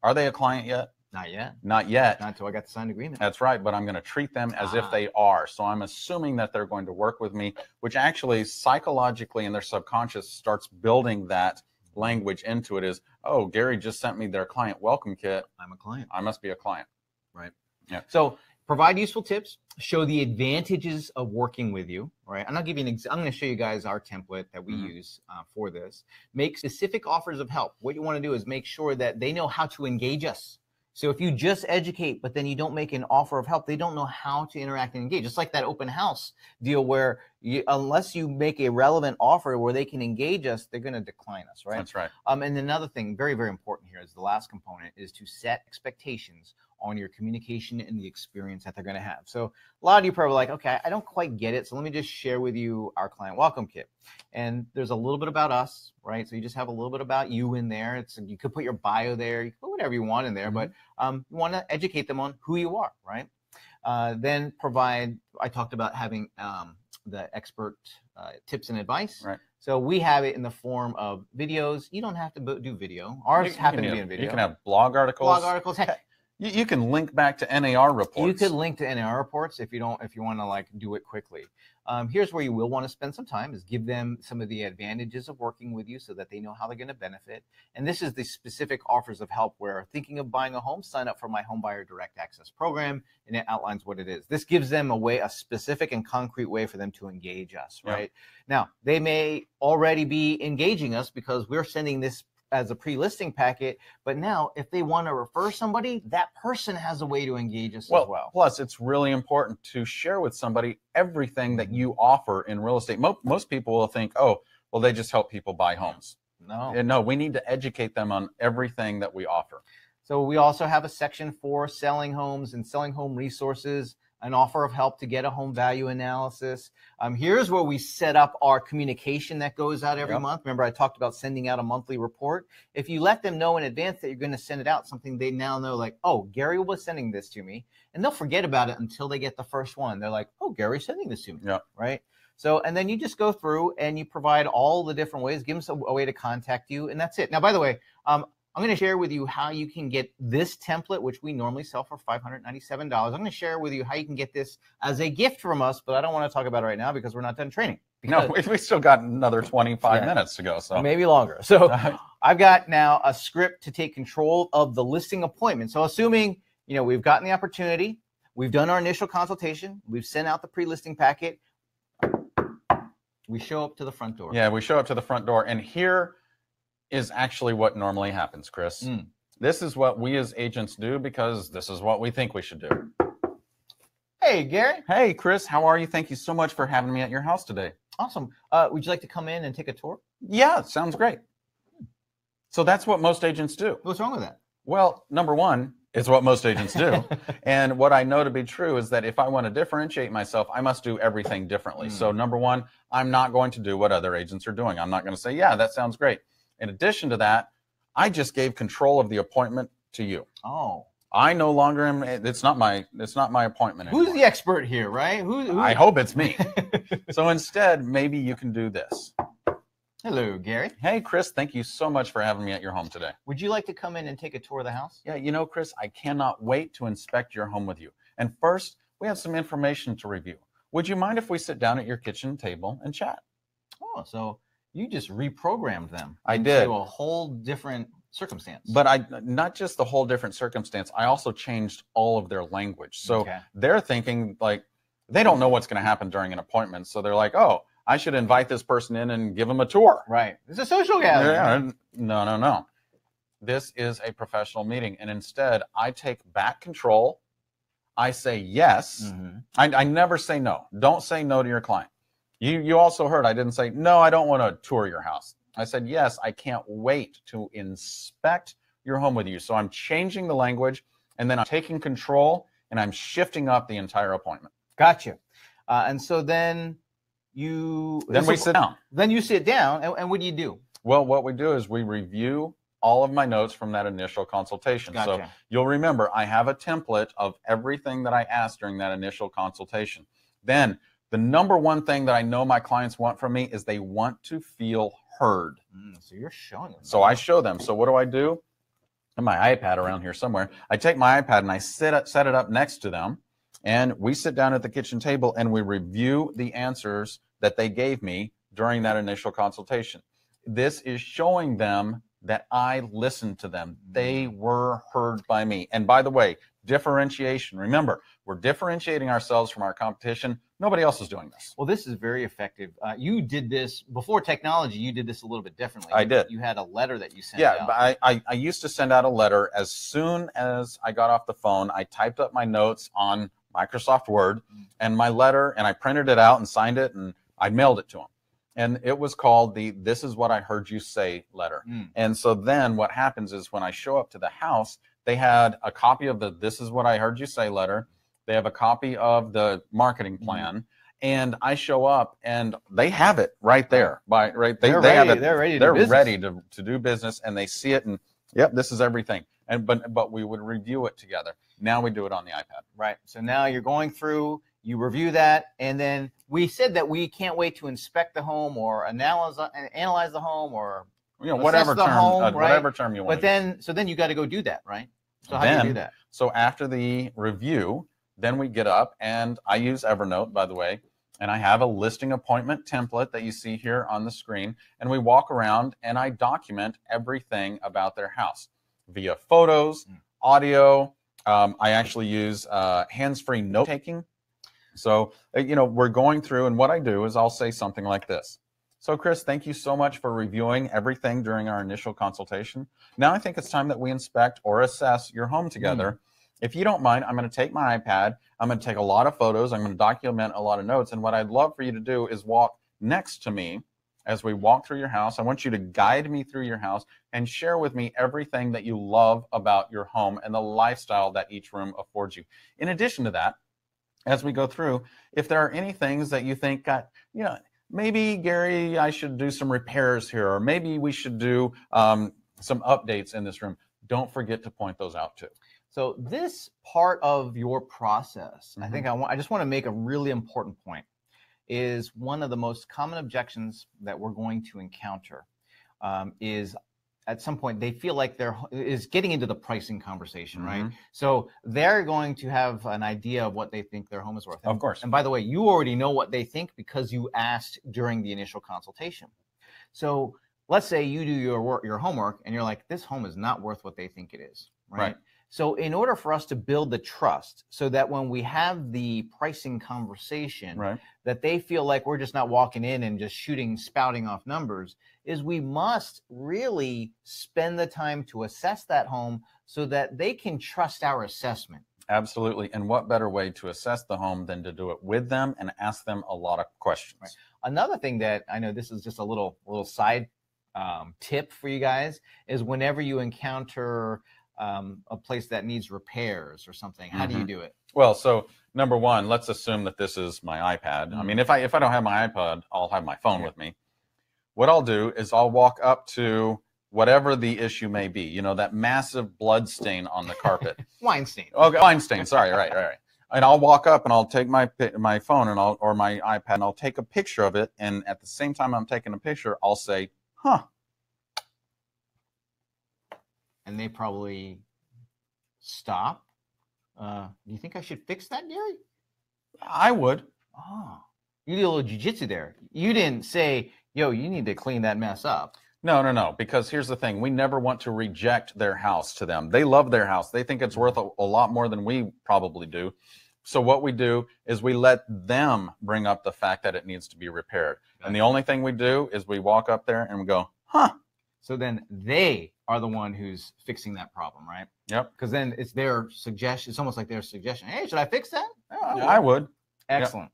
Are they a client yet? Not yet. Not yet. Not until I got the signed agreement. That's right, but I'm going to treat them as if they are. So I'm assuming that they're going to work with me, which actually psychologically in their subconscious starts building that language into it is, oh, Gary just sent me their client welcome kit. I'm a client. I must be a client. Right. Yeah. So provide useful tips, show the advantages of working with you, right? And I'll give you I'm going to show you guys our template that we use for this. Make specific offers of help. What you want to do is make sure that they know how to engage us. So if you just educate, but then you don't make an offer of help, they don't know how to interact and engage. It's like that open house deal where unless you make a relevant offer where they can engage us, they're going to decline us, right? That's right. And another thing, very, very important here is the last component is to set expectations on your communication and the experience that they're going to have. So a lot of you probably like, okay, I don't quite get it. So let me just share with you our client welcome kit. And there's a little bit about us, right? So you just have a little bit about you in there. You could put your bio there. You can put whatever you want in there, but you want to educate them on who you are, right? Then provide, I talked about having the expert tips and advice. Right. So we have it in the form of videos. You don't have to do video. Ours happen to be in video. You can have blog articles. Blog articles. You can link back to NAR reports. You could link to NAR reports if you want to like do it quickly. Here's where you will want to spend some time is give them some of the advantages of working with you so that they know how they're going to benefit. And this is the specific offers of help where thinking of buying a home, sign up for my Home Buyer Direct Access program, and it outlines what it is. This gives them a specific and concrete way for them to engage us, right? Yep. Now, they may already be engaging us because we're sending this as a pre-listing packet, but now if they want to refer somebody, that person has a way to engage us as well. Plus, it's really important to share with somebody everything that you offer in real estate. Most people will think, oh, well, they just help people buy homes. No, we need to educate them on everything that we offer. So we also have a section for selling homes and selling home resources, an offer of help to get a home value analysis. Here's where we set up our communication that goes out every month. Remember, I talked about sending out a monthly report. If you let them know in advance that you're going to send it out, something they now know, like, oh, Gary was sending this to me. And they'll forget about it until they get the first one. They're like, oh, Gary's sending this to me, right? So, and then you just go through and you provide all the different ways, give them a way to contact you, and that's it. Now, by the way, I'm going to share with you how you can get this template, which we normally sell for $597. I'm going to share with you how you can get this as a gift from us, but I don't want to talk about it right now because we're not done training. No, we still got another 25 minutes to go. So maybe longer. So I've got now a script to take control of the listing appointment. So assuming, we've gotten the opportunity, we've done our initial consultation, we've sent out the pre-listing packet, we show up to the front door. Yeah, we show up to the front door, and here is actually what normally happens, Chris. This is what we as agents do because this is what we think we should do. Hey, Gary. Hey, Chris. How are you? Thank you so much for having me at your house today. Awesome. Would you like to come in and take a tour? Yeah, sounds great. So that's what most agents do. What's wrong with that? Well, number one, it's what most agents do. And what I know to be true is that if I want to differentiate myself, I must do everything differently. So number one, I'm not going to do what other agents are doing. I'm not going to say, yeah, that sounds great. In addition to that, I just gave control of the appointment to you. Oh. I no longer am. It's not my appointment anymore. Who's the expert here, right? I hope it's me. So instead, maybe you can do this. Hello, Gary. Hey, Chris. Thank you so much for having me at your home today. Would you like to come in and take a tour of the house? Yeah, Chris, I cannot wait to inspect your home with you. And first, we have some information to review. Would you mind if we sit down at your kitchen table and chat? Oh, so you just reprogrammed them. I did. Into a whole different circumstance. But not just the whole different circumstance. I also changed all of their language. So they're thinking like they don't know what's going to happen during an appointment. So they're like, oh, I should invite this person in and give them a tour. Right. It's a social gathering. No. This is a professional meeting. And instead, I take back control. I say yes. I never say no. Don't say no to your client. You also heard I didn't say, no, I don't want to tour your house. I said, yes, I can't wait to inspect your home with you. So I'm changing the language, and then I'm taking control, and I'm shifting up the entire appointment. Gotcha. And so then we sit down. Then you sit down, and what do you do? Well, what we do is we review all of my notes from that initial consultation. Gotcha. So you'll remember I have a template of everything that I asked during that initial consultation. Then the number one thing that I know my clients want from me is they want to feel heard. So you're showing them. So I show them. So what do? I have my iPad around here somewhere. I take my iPad and I set it up next to them, and we sit down at the kitchen table and we review the answers that they gave me during that initial consultation. This is showing them that I listened to them. They were heard by me. And by the way, Differentiation. Remember, we're differentiating ourselves from our competition. Nobody else is doing this. Well, this is very effective. You did this before technology. You did this a little bit differently. I did. You had a letter that you sent Yeah, out. but I used to send out a letter as soon as I got off the phone. I typed up my notes on Microsoft Word and my letter, and I printed it out and signed it, and I mailed it to them. And it was called the "This is what I heard you say" letter. And so then what happens is when I show up to the house, they had a copy of the "This is what I heard you say" letter. They have a copy of the marketing plan, and I show up and they have it right there. They have it. They're ready. They're ready to do business, and they see it, and yep, this is everything. And but we would review it together. Now we do it on the iPad. Right. So now you're going through. You review that, and then we said that we can't wait to inspect the home or analyze the home or whatever term, whatever term you want. But then you got to go do that, right? So how do you do that? So after the review, then we get up, and I use Evernote, by the way, and I have a listing appointment template that you see here on the screen, and we walk around and I document everything about their house via photos, audio. I actually use hands-free note-taking. So, we're going through, and what I do is I'll say something like this. So, Chris, thank you so much for reviewing everything during our initial consultation. Now I think it's time that we inspect or assess your home together. If you don't mind, I'm going to take my iPad. I'm going to take a lot of photos. I'm going to document a lot of notes. And what I'd love for you to do is walk next to me as we walk through your house. I want you to guide me through your house and share with me everything that you love about your home and the lifestyle that each room affords you. In addition to that, as we go through, if there are any things that you think, maybe, Gary, I should do some repairs here, or maybe we should do some updates in this room, don't forget to point those out too. So this part of your process, I think I just want to make a really important point, is one of the most common objections that we're going to encounter is at some point they feel like is getting into the pricing conversation, right? So they're going to have an idea of what they think their home is worth. Of course. And by the way, you already know what they think because you asked during the initial consultation. So let's say you do your homework and you're like, this home is not worth what they think it is, right? So in order for us to build the trust so that when we have the pricing conversation, that they feel like we're just not walking in and just spouting off numbers, is we must really spend the time to assess that home so that they can trust our assessment. Absolutely. And what better way to assess the home than to do it with them and ask them a lot of questions. Another thing that I know, this is just a little side tip for you guys, is whenever you encounter a place that needs repairs or something, how do you do it? Well, so number one, let's assume that this is my iPad. I mean, if I don't have my iPad, I'll have my phone with me. What I'll do is I'll walk up to whatever the issue may be, that massive blood stain on the carpet. Wine stain. Okay, wine stain. Sorry, right. And I'll walk up and I'll take my phone or my iPad and I'll take a picture of it. And at the same time I'm taking a picture, I'll say, huh. And they probably stop. Do you think I should fix that, Gary? I would. Oh, you did a little jujitsu there. You didn't say, yo, you need to clean that mess up. No. Because here's the thing. We never want to reject their house to them. They love their house. They think it's worth a lot more than we probably do. So what we do is we let them bring up the fact that it needs to be repaired. And the only thing we do is we walk up there and we go, huh. So then they are the one who's fixing that problem, right? Yep. Because then it's their suggestion. It's almost like their suggestion. Hey, should I fix that? Oh, I would. Excellent.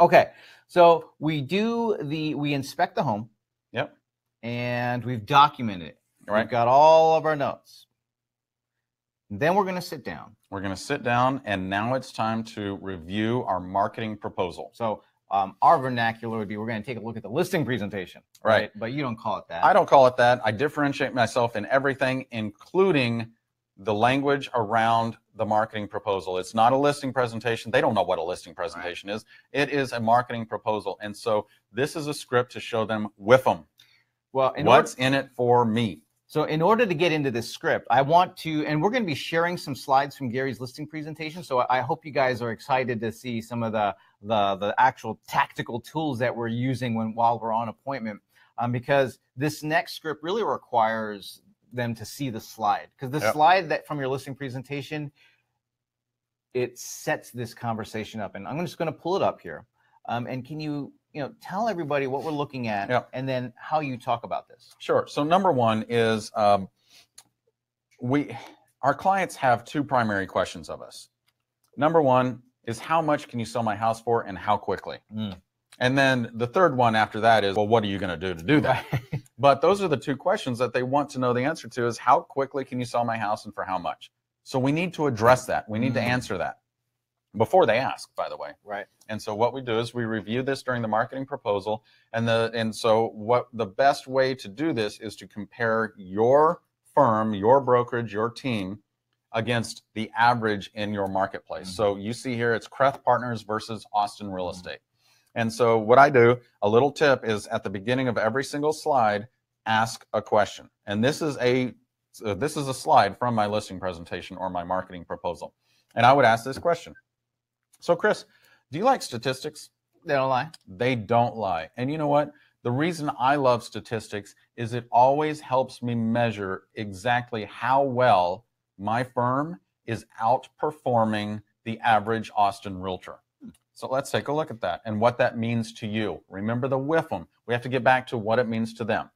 Yep. Okay. So we inspect the home. Yep. And we've documented it. Right. We've got all of our notes. Then we're going to sit down. We're going to sit down, and now it's time to review our marketing proposal. So our vernacular would be, we're going to take a look at the listing presentation. Right. But you don't call it that. I don't call it that. I differentiate myself in everything, including the language around the marketing proposal. It's not a listing presentation. They don't know what a listing presentation is. It is a marketing proposal. And so this is a script to show them with them. Well, what's in it for me? So in order to get into this script, I want to, and we're going to be sharing some slides from Gary's listing presentation. So I hope you guys are excited to see some of the actual tactical tools that we're using while we're on appointment, because this next script really requires them to see the slide, because the slide that from your listing presentation, it sets this conversation up. And I'm just going to pull it up here. And can you tell everybody what we're looking at, yeah, and then how you talk about this? Sure. So number one is our clients have two primary questions of us. Number one is, how much can you sell my house for, and how quickly? And then the third one after that is, well, what are you going to do that? Right. But those are the two questions that they want to know the answer to, is how quickly can you sell my house and for how much? So we need to address that. We need to answer that before they ask, by the way. Right. And so what we do is we review this during the marketing proposal. And so what the best way to do this is to compare your firm, your brokerage, your team against the average in your marketplace. So you see here, it's Kreth Partners versus Austin Real Estate. And so what I do, a little tip, is at the beginning of every single slide, ask a question. And this is a slide from my listing presentation or my marketing proposal. And I would ask this question. So Chris, do you like statistics? They don't lie. They don't lie. And you know what? The reason I love statistics is it always helps me measure exactly how well my firm is outperforming the average Austin realtor. So let's take a look at that and what that means to you. Remember the WIFM. We have to get back to what it means to them.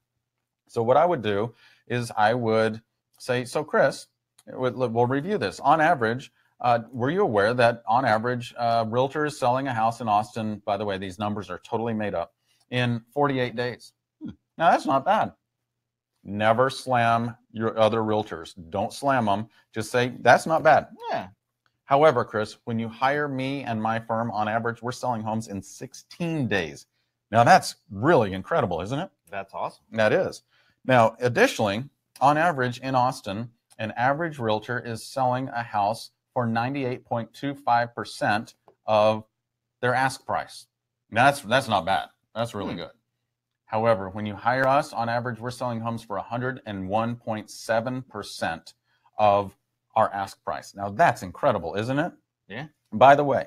So what I would do is I would say, so Chris, we'll review this. On average, were you aware that on average, realtor is selling a house in Austin, by the way, these numbers are totally made up, in 48 days? Now that's not bad. Never slam your other realtors. Don't slam them. Just say, that's not bad. Yeah. However, Chris, when you hire me and my firm, on average, we're selling homes in 16 days. Now that's really incredible, isn't it? That's awesome. That is. Now, additionally, on average in Austin, an average realtor is selling a house for 98.25% of their ask price. Now that's not bad. That's really good. However, when you hire us, on average, we're selling homes for 101.7% of our ask price. Now that's incredible, isn't it? Yeah. By the way,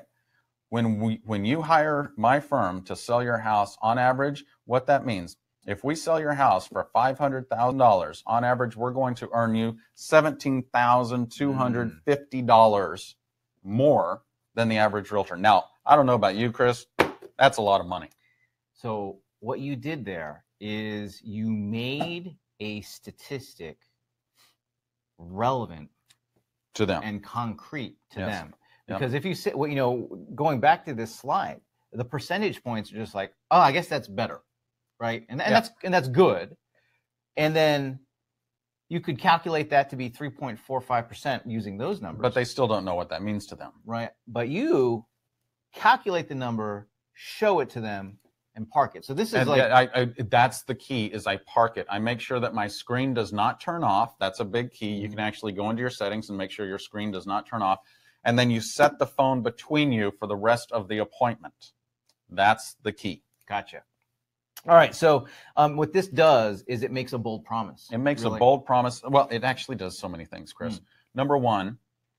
when you hire my firm to sell your house, on average, what that means, if we sell your house for $500,000, on average, we're going to earn you $17,250 more than the average realtor. Now, I don't know about you, Chris, that's a lot of money. So what you did there is you made a statistic relevant to them and concrete to Yes. them. Because if you say, well, going back to this slide, the percentage points are just like, oh, I guess that's better, right? And that's good. And then you could calculate that to be 3.45% using those numbers. But they still don't know what that means to them. Right. But you calculate the number, show it to them, and park it. So this is that's the key, is I park it. I make sure that my screen does not turn off. That's a big key. You can actually go into your settings and make sure your screen does not turn off. And then you set the phone between you for the rest of the appointment. That's the key. Gotcha. All right. So what this does is it makes a bold promise. It makes a bold promise. Well, it actually does so many things, Chris. Number one,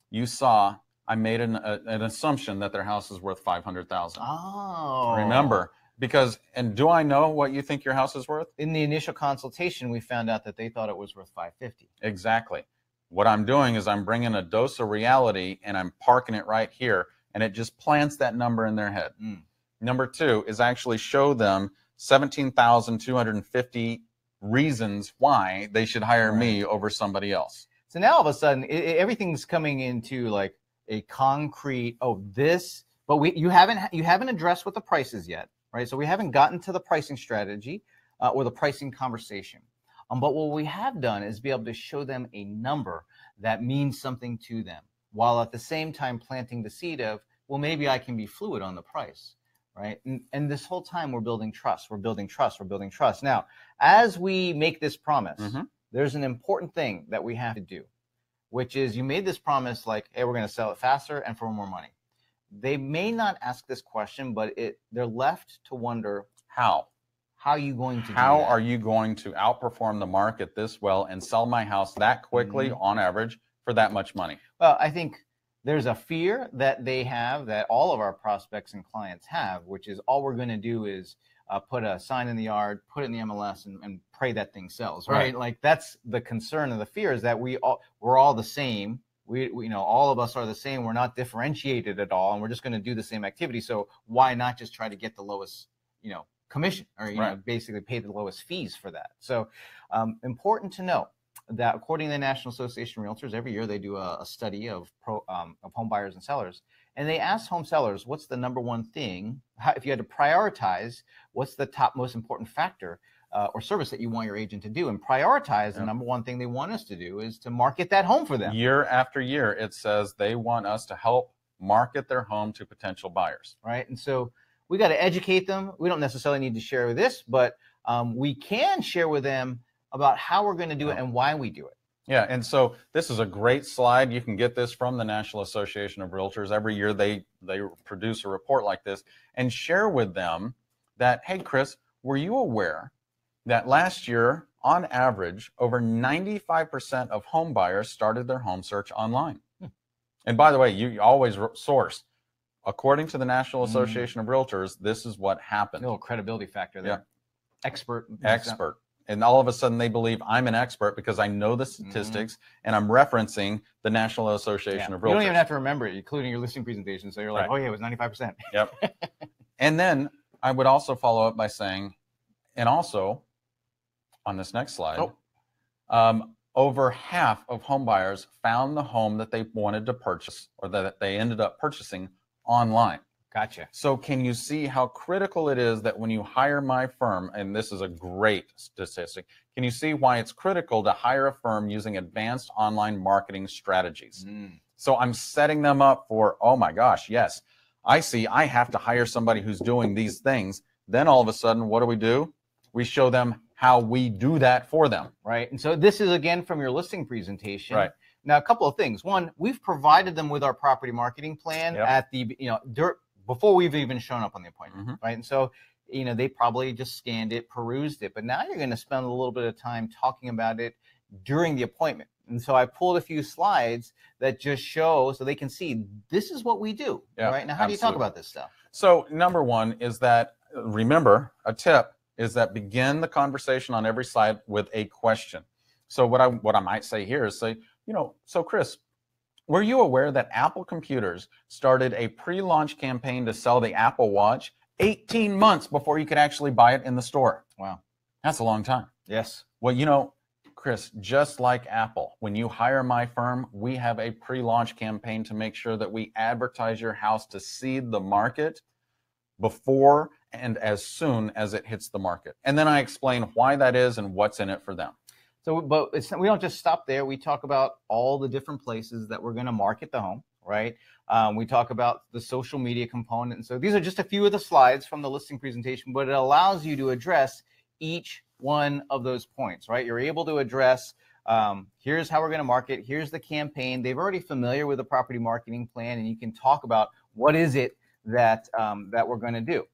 you saw I made an assumption that their house is worth $500,000. Oh. Remember, because, and do I know what you think your house is worth? In the initial consultation, we found out that they thought it was worth $550,000. Exactly. What I'm doing is I'm bringing a dose of reality and I'm parking it right here, and it just plants that number in their head. Number two is actually show them 17,250 reasons why they should hire me over somebody else. So now all of a sudden, everything's coming into like a concrete, but you haven't addressed what the price is yet, right? So we haven't gotten to the pricing strategy or the pricing conversation. But what we have done is be able to show them a number that means something to them, while at the same time planting the seed of, well, maybe I can be fluid on the price, right? And this whole time we're building trust, we're building trust, we're building trust. Now, as we make this promise, there's an important thing that we have to do, which is you made this promise like, hey, we're going to sell it faster and for more money. They may not ask this question, but they're left to wonder, how? How are you going to do How that? are you going to outperform the market this well and sell my house that quickly on average for that much money? Well, I think there's a fear that they have, that all of our prospects and clients have, which is all we're going to do is put a sign in the yard, put it in the MLS, and pray that thing sells, right? Like that's the concern and the fear, is that we're all the same. We all of us are the same. We're not differentiated at all, and we're just going to do the same activity. So why not just try to get the lowest, commission, or basically pay the lowest fees for that? So important to know that according to the National Association of Realtors, every year they do a study of home buyers and sellers, and they ask home sellers, what's the number one thing, if you had to prioritize, what's the top most important factor or service that you want your agent to do, and prioritize. The number one thing they want us to do is to market that home for them. Year after year, it says they want us to help market their home to potential buyers. Right. And so we got to educate them. We don't necessarily need to share this, but we can share with them about how we're going to do it and why we do it. Yeah, and so this is a great slide. You can get this from the National Association of Realtors. Every year they produce a report like this and share with them that, hey, Chris, were you aware that last year, on average, over 95% of home buyers started their home search online? And by the way, you always source. According to the National Association of Realtors, this is what happened. A little credibility factor there. Yeah. Expert. And all of a sudden they believe I'm an expert because I know the statistics and I'm referencing the National Association of Realtors. You don't even have to remember it, including your listing presentation. So you're like, oh yeah, it was 95%. Yep. And then I would also follow up by saying, and also on this next slide, over half of home buyers found the home that they wanted to purchase or that they ended up purchasing online. Gotcha. So can you see how critical it is that when you hire my firm, and this is a great statistic, can you see why it's critical to hire a firm using advanced online marketing strategies? So I'm setting them up for, oh my gosh, yes, I see I have to hire somebody who's doing these things. Then all of a sudden, what do? We show them how we do that for them. Right. And so this is, again, from your listing presentation. Right. Now, a couple of things. One, we've provided them with our property marketing plan at the, before we've even shown up on the appointment, right? And so, they probably just scanned it, perused it, but now you're going to spend a little bit of time talking about it during the appointment. And so I pulled a few slides that just show, so they can see this is what we do, right? Now, how do you talk about this stuff? So number one is that, remember, a tip is that begin the conversation on every slide with a question. So what I might say here is say, so Chris, were you aware that Apple Computers started a pre-launch campaign to sell the Apple Watch 18 months before you could actually buy it in the store? Wow. That's a long time. Yes. Well, Chris, just like Apple, when you hire my firm, we have a pre-launch campaign to make sure that we advertise your house to seed the market before and as soon as it hits the market. And then I explain why that is and what's in it for them. So, but we don't just stop there. We talk about all the different places that we're going to market the home, right? We talk about the social media component. And so these are just a few of the slides from the listing presentation, but it allows you to address each one of those points, right? You're able to address, here's how we're going to market, here's the campaign. They're already familiar with the property marketing plan, and you can talk about what is it that we're going to do.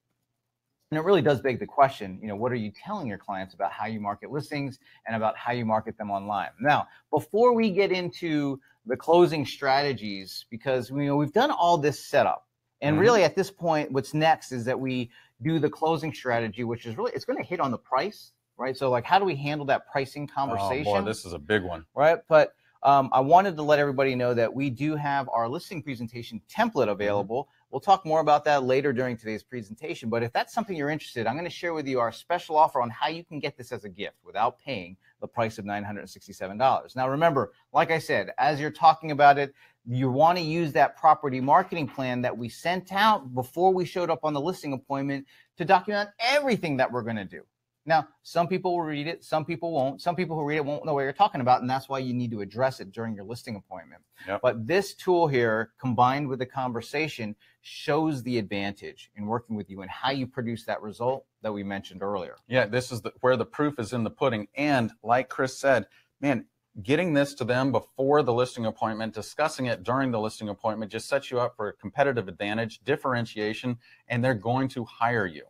And it really does beg the question, what are you telling your clients about how you market listings and about how you market them online? Now, before we get into the closing strategies, because we've done all this setup, and really at this point, what's next is that we do the closing strategy, which is really, it's going to hit on the price, right? So like, how do we handle that pricing conversation? Oh boy, this is a big one. Right, but I wanted to let everybody know that we do have our listing presentation template available. We'll talk more about that later during today's presentation, but if that's something you're interested in, I'm going to share with you our special offer on how you can get this as a gift without paying the price of $967. Now remember, like I said, as you're talking about it, you want to use that property marketing plan that we sent out before we showed up on the listing appointment to document everything that we're going to do. Now, some people will read it, some people won't. Some people who read it won't know what you're talking about, and that's why you need to address it during your listing appointment. But this tool here, combined with the conversation, shows the advantage in working with you and how you produce that result that we mentioned earlier. Yeah, this is where the proof is in the pudding. And like Chris said, man, getting this to them before the listing appointment, discussing it during the listing appointment just sets you up for a competitive advantage, differentiation, and they're going to hire you.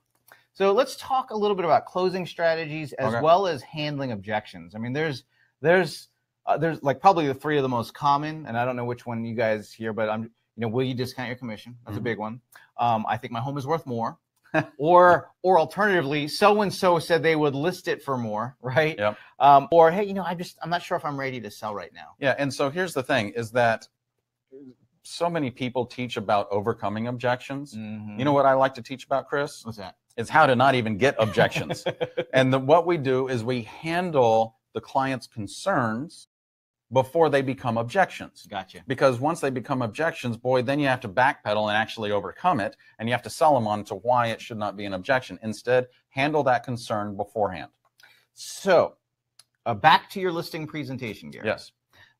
So let's talk a little bit about closing strategies as well as handling objections. I mean, there's like probably the three of the most common, and I don't know which one you guys hear, but will you discount your commission? That's a big one. I think my home is worth more. or alternatively, so-and-so said they would list it for more, right? Or, hey, I'm not sure if I'm ready to sell right now. Yeah, and so here's the thing is that so many people teach about overcoming objections. Mm-hmm. You know what I like to teach about, Chris? What's that? It's how to not even get objections. And what we do is we handle the client's concerns before they become objections. Gotcha. Because once they become objections, boy, then you have to backpedal and actually overcome it, and you have to sell them on to why it should not be an objection. Instead, handle that concern beforehand. So, back to your listing presentation, Gary. Yes.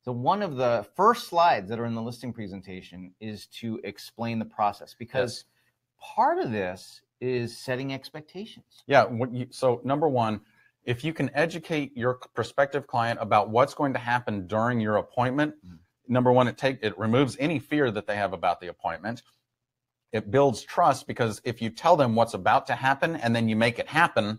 So one of the first slides that are in the listing presentation is to explain the process, because part of this is setting expectations. Yeah. So number one, if you can educate your prospective client about what's going to happen during your appointment, number one, it removes any fear that they have about the appointment. It builds trust, because if you tell them what's about to happen and then you make it happen,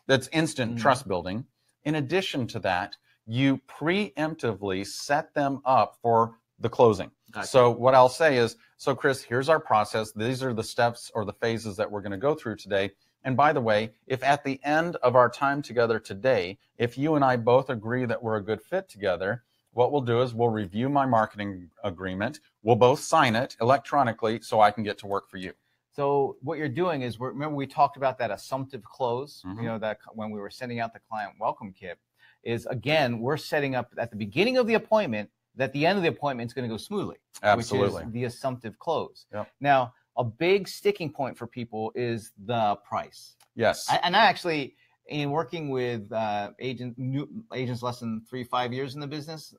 that's instant trust building. In addition to that, you preemptively set them up for the closing. Gotcha. So what I'll say is, so Chris, here's our process. These are the steps or the phases that we're going to go through today. And by the way, if at the end of our time together today, if you and I both agree that we're a good fit together, what we'll do is we'll review my marketing agreement. We'll both sign it electronically so I can get to work for you. So what you're doing is, remember we talked about that assumptive close, you know, that when we were sending out the client welcome kit, is again, we're setting up at the beginning of the appointment that the end of the appointment is going to go smoothly. Absolutely. Which is the assumptive close. Yep. Now, a big sticking point for people is the price. Yes. I actually, in working with agents less than 3-5 years in the business,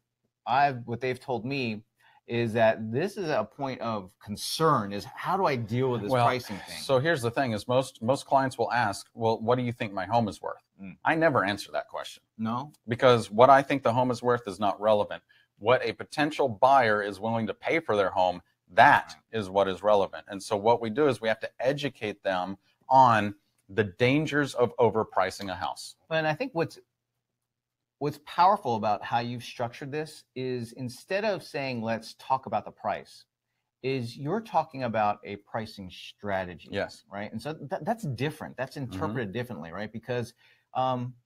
what they've told me is that this is a point of concern, is how do I deal with this pricing thing? So here's the thing, is most clients will ask, well, what do you think my home is worth? I never answer that question. No? Because what I think the home is worth is not relevant. What a potential buyer is willing to pay for their home, that is what is relevant. And so what we do is we have to educate them on the dangers of overpricing a house. And I think what's powerful about how you've structured this is, instead of saying, let's talk about the price, is you're talking about a pricing strategy. Yes. Right. And so that's different. That's interpreted differently, right? Because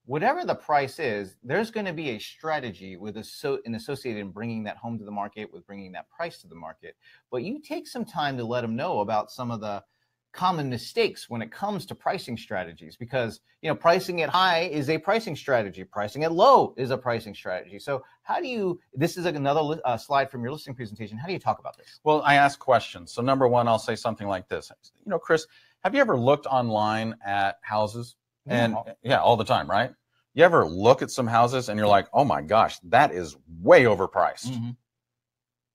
whatever the price is, there's going to be a strategy with associated in bringing that home to the market, with bringing that price to the market. But you take some time to let them know about some of the common mistakes when it comes to pricing strategies, because, you know, pricing it high is a pricing strategy, pricing it low is a pricing strategy. So how do you, this is another slide from your listing presentation, how do you talk about this? Well, I ask questions. So number one, I'll say something like this. You know, Chris, have you ever looked online at houses? And all the time, right? You ever look at some houses and you're like, oh my gosh, that is way overpriced.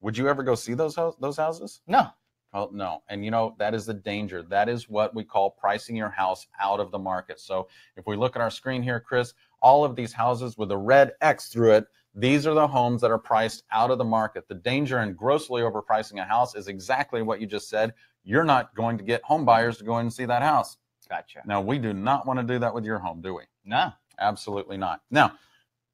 Would you ever go see those houses? No. Oh, no. And you know, that is the danger. That is what we call pricing your house out of the market. So if we look at our screen here, Chris, all of these houses with a red X through it, these are the homes that are priced out of the market. The danger in grossly overpricing a house is exactly what you just said. You're not going to get home buyers to go in and see that house. Gotcha. Now, we do not want to do that with your home, do we? No. Absolutely not. Now,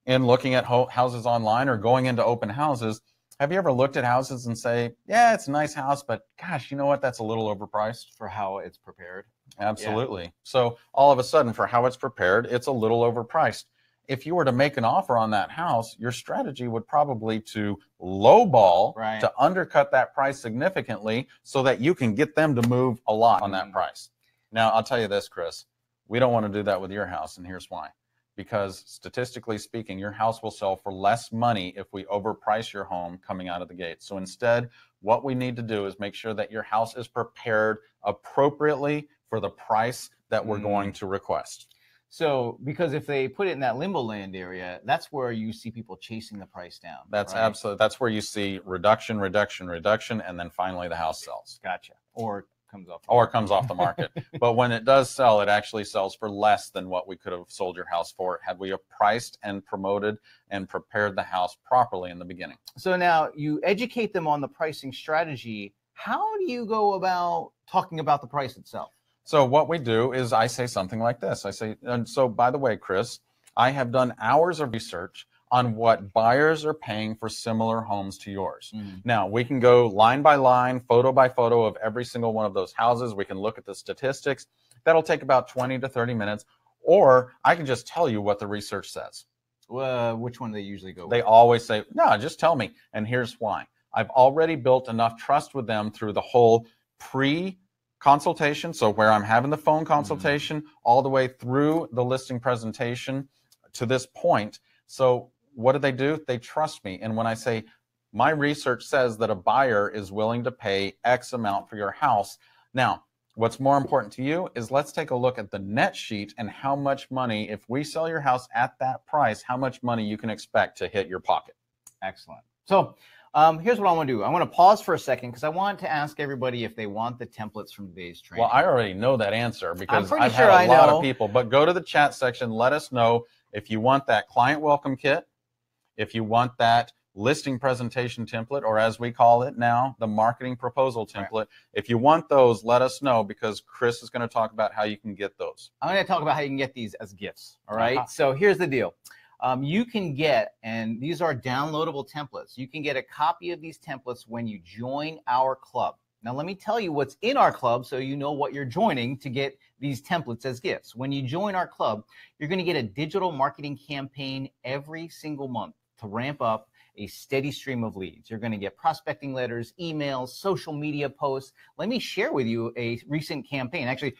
in looking at houses online or going into open houses, have you ever looked at houses and say, yeah, it's a nice house, but gosh, you know what? That's a little overpriced. For how it's prepared. Absolutely. Yeah. So all of a sudden, for how it's prepared, it's a little overpriced. If you were to make an offer on that house, your strategy would probably to lowball, to undercut that price significantly so that you can get them to move a lot on that price. Now, I'll tell you this, Chris, we don't want to do that with your house, and here's why. Because statistically speaking, your house will sell for less money if we overprice your home coming out of the gate. So instead, what we need to do is make sure that your house is prepared appropriately for the price that we're going to request. So, because if they put it in that limbo land area, that's where you see people chasing the price down. That's absolutely, that's where you see reduction, and then finally the house sells. Gotcha. Or comes off the market. But when it does sell, it actually sells for less than what we could have sold your house for had we priced and promoted and prepared the house properly in the beginning. So now you educate them on the pricing strategy. How do you go about talking about the price itself? So what we do is I say something like this. I say, and so by the way, Chris, I have done hours of research on what buyers are paying for similar homes to yours. Now, we can go line by line, photo by photo of every single one of those houses. We can look at the statistics. That'll take about 20 to 30 minutes. Or I can just tell you what the research says. Which one do they usually go with? They always say, no, just tell me. And here's why. I've already built enough trust with them through the whole pre-consultation, so where I'm having the phone consultation, all the way through the listing presentation to this point. So what do? They trust me. And when I say, my research says that a buyer is willing to pay X amount for your house. Now, what's more important to you is let's take a look at the net sheet and how much money, if we sell your house at that price, how much money you can expect to hit your pocket. Excellent. So here's what I want to do. I want to pause for a second because I want to ask everybody if they want the templates from today's training. Well, I already know that answer because I've sure had a lot of people, but go to the chat section. Let us know if you want that client welcome kit, if you want that listing presentation template, or as we call it now, the marketing proposal template. Right. If you want those, let us know because Chris is going to talk about how you can get those. I'm going to talk about how you can get these as gifts. All right. So here's the deal. You can get, and these are downloadable templates. You can get a copy of these templates when you join our club. Now, let me tell you what's in our club so you know what you're joining to get these templates as gifts. When you join our club, you're going to get a digital marketing campaign every single month to ramp up a steady stream of leads. You're going to get prospecting letters, emails, social media posts. Let me share with you a recent campaign. Actually,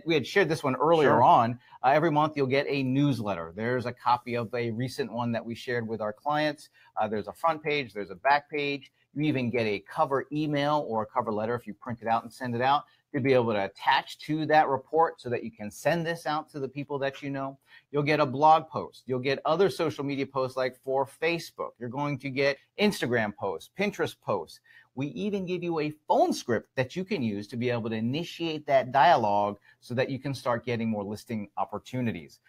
we had shared this one earlier on. Every month you'll get a newsletter. There's a copy of a recent one that we shared with our clients. There's a front page, there's a back page. You even get a cover email or a cover letter if you print it out and send it out. You'll be able to attach to that report so that you can send this out to the people that you know. You'll get a blog post. You'll get other social media posts like for Facebook. You're going to get Instagram posts, Pinterest posts. We even give you a phone script that you can use to be able to initiate that dialogue so that you can start getting more listing opportunities.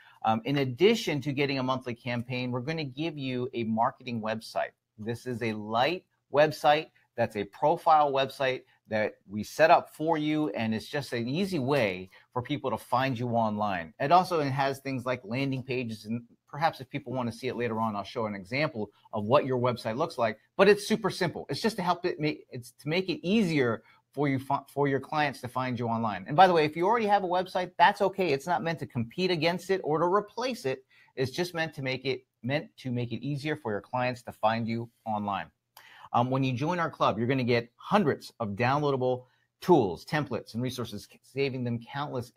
In addition to getting a monthly campaign, we're going to give you a marketing website. This is a light website that's a profile website that we set up for you, and it's just an easy way for people to find you online. It also has things like landing pages, and perhaps if people want to see it later on, I'll show an example of what your website looks like, but it's super simple. It's just to help to make it easier for your clients to find you online. And by the way, if you already have a website, that's okay. It's not meant to compete against it or to replace it. It's just meant to make it easier for your clients to find you online. When you join our club, you're going to get hundreds of downloadable tools, templates, and resources, saving them countless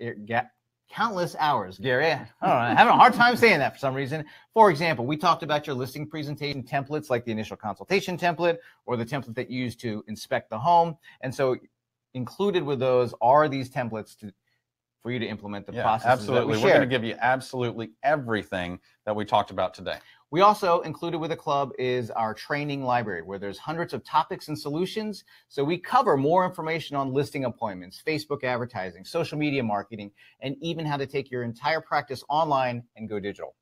hours. Gary, I don't know, I'm having a hard time saying that for some reason. For example, we talked about your listing presentation templates, like the initial consultation template or the template that you use to inspect the home. And so included with those are these templates for you to implement the processes. Absolutely. We're going to give you absolutely everything that we talked about today. We also included with the club is our training library where there's hundreds of topics and solutions. So we cover more information on listing appointments, Facebook advertising, social media marketing, and even how to take your entire practice online and go digital.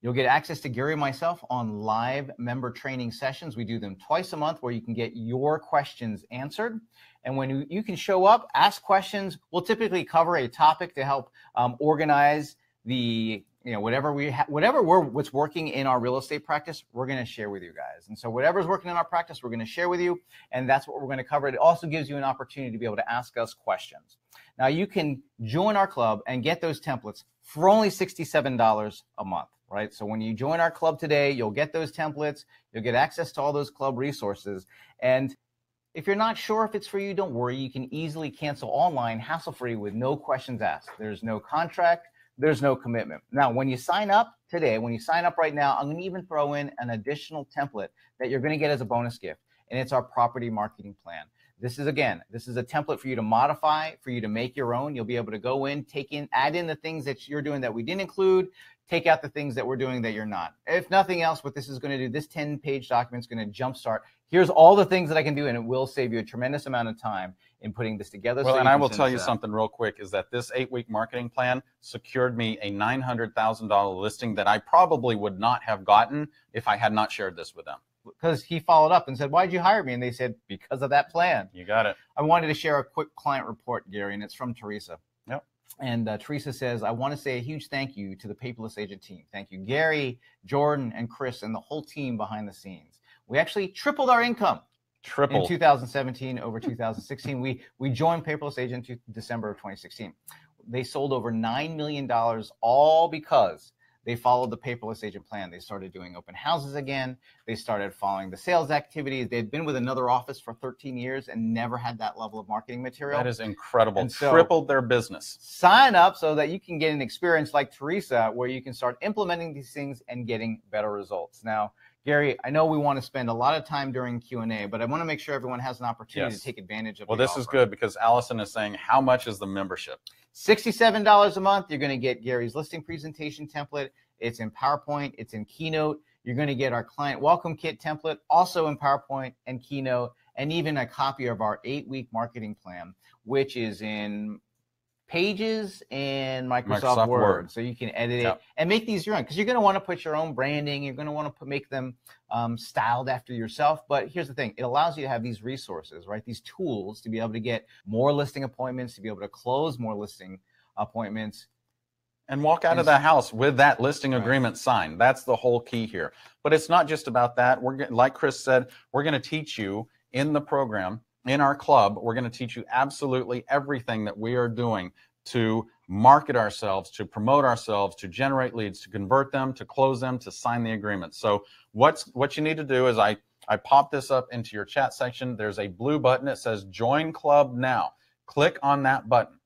You'll get access to Gary and myself on live member training sessions. We do them twice a month where you can get your questions answered. And when you can show up, ask questions. We'll typically cover a topic to help organize the what's working in our real estate practice, we're going to share with you guys. And so whatever's working in our practice, we're going to share with you, and that's what we're going to cover. It also gives you an opportunity to be able to ask us questions. Now you can join our club and get those templates for only $67 a month, right? So when you join our club today, you'll get those templates, you'll get access to all those club resources. And if you're not sure if it's for you, don't worry. You can easily cancel online, hassle-free, with no questions asked. There's no contract. There's no commitment. Now, when you sign up today, when you sign up right now, I'm going to even throw in an additional template that you're going to get as a bonus gift, and it's our property marketing plan. This is a template for you to modify, for you to make your own. You'll be able to go in, add in the things that you're doing that we didn't include, take out the things that we're doing that you're not. If nothing else, what this is going to do, this 10-page document is going to jumpstart. Here's all the things that I can do, and it will save you a tremendous amount of time in putting this together. Well, and I will tell you something real quick, is that this 8-week marketing plan secured me a $900,000 listing that I probably would not have gotten if I had not shared this with them. Because he followed up and said, why'd you hire me? And they said, because of that plan. You got it. I wanted to share a quick client report, Gary, and it's from Teresa. Yep. And Teresa says, I want to say a huge thank you to the Paperless Agent team. Thank you, Gary, Jordan, and Chris, and the whole team behind the scenes. We actually tripled our income. In 2017 over 2016. We joined Paperless Agent in December of 2016. They sold over $9 million, all because they followed the paperless agent plan. They started doing open houses again. They started following the sales activities. They'd been with another office for 13 years and never had that level of marketing material. That is incredible. And so, tripled their business. Sign up so that you can get an experience like Teresa, where you can start implementing these things and getting better results. Now, Gary, I know we want to spend a lot of time during Q&A, but I want to make sure everyone has an opportunity to take advantage of. Well, this is good because Allison is saying, how much is the membership? $67 a month. You're going to get Gary's listing presentation template. It's in PowerPoint. It's in Keynote. You're going to get our client welcome kit template, also in PowerPoint and Keynote, and even a copy of our 8-week marketing plan, which is in Pages and Microsoft Word. So you can edit it and make these your own, because you're going to want to put your own branding. You're going to want to make them styled after yourself. But here's the thing. It allows you to have these resources, right? These tools to be able to get more listing appointments, to be able to close more listing appointments. And walk out of the house with that listing agreement signed. That's the whole key here. But it's not just about that. Like Chris said, we're going to teach you in the program, in our club, we're going to teach you absolutely everything that we are doing to market ourselves, to promote ourselves, to generate leads, to convert them, to close them, to sign the agreement. So what you need to do is I pop this up into your chat section. There's a blue button. It says Join Club Now. Click on that button.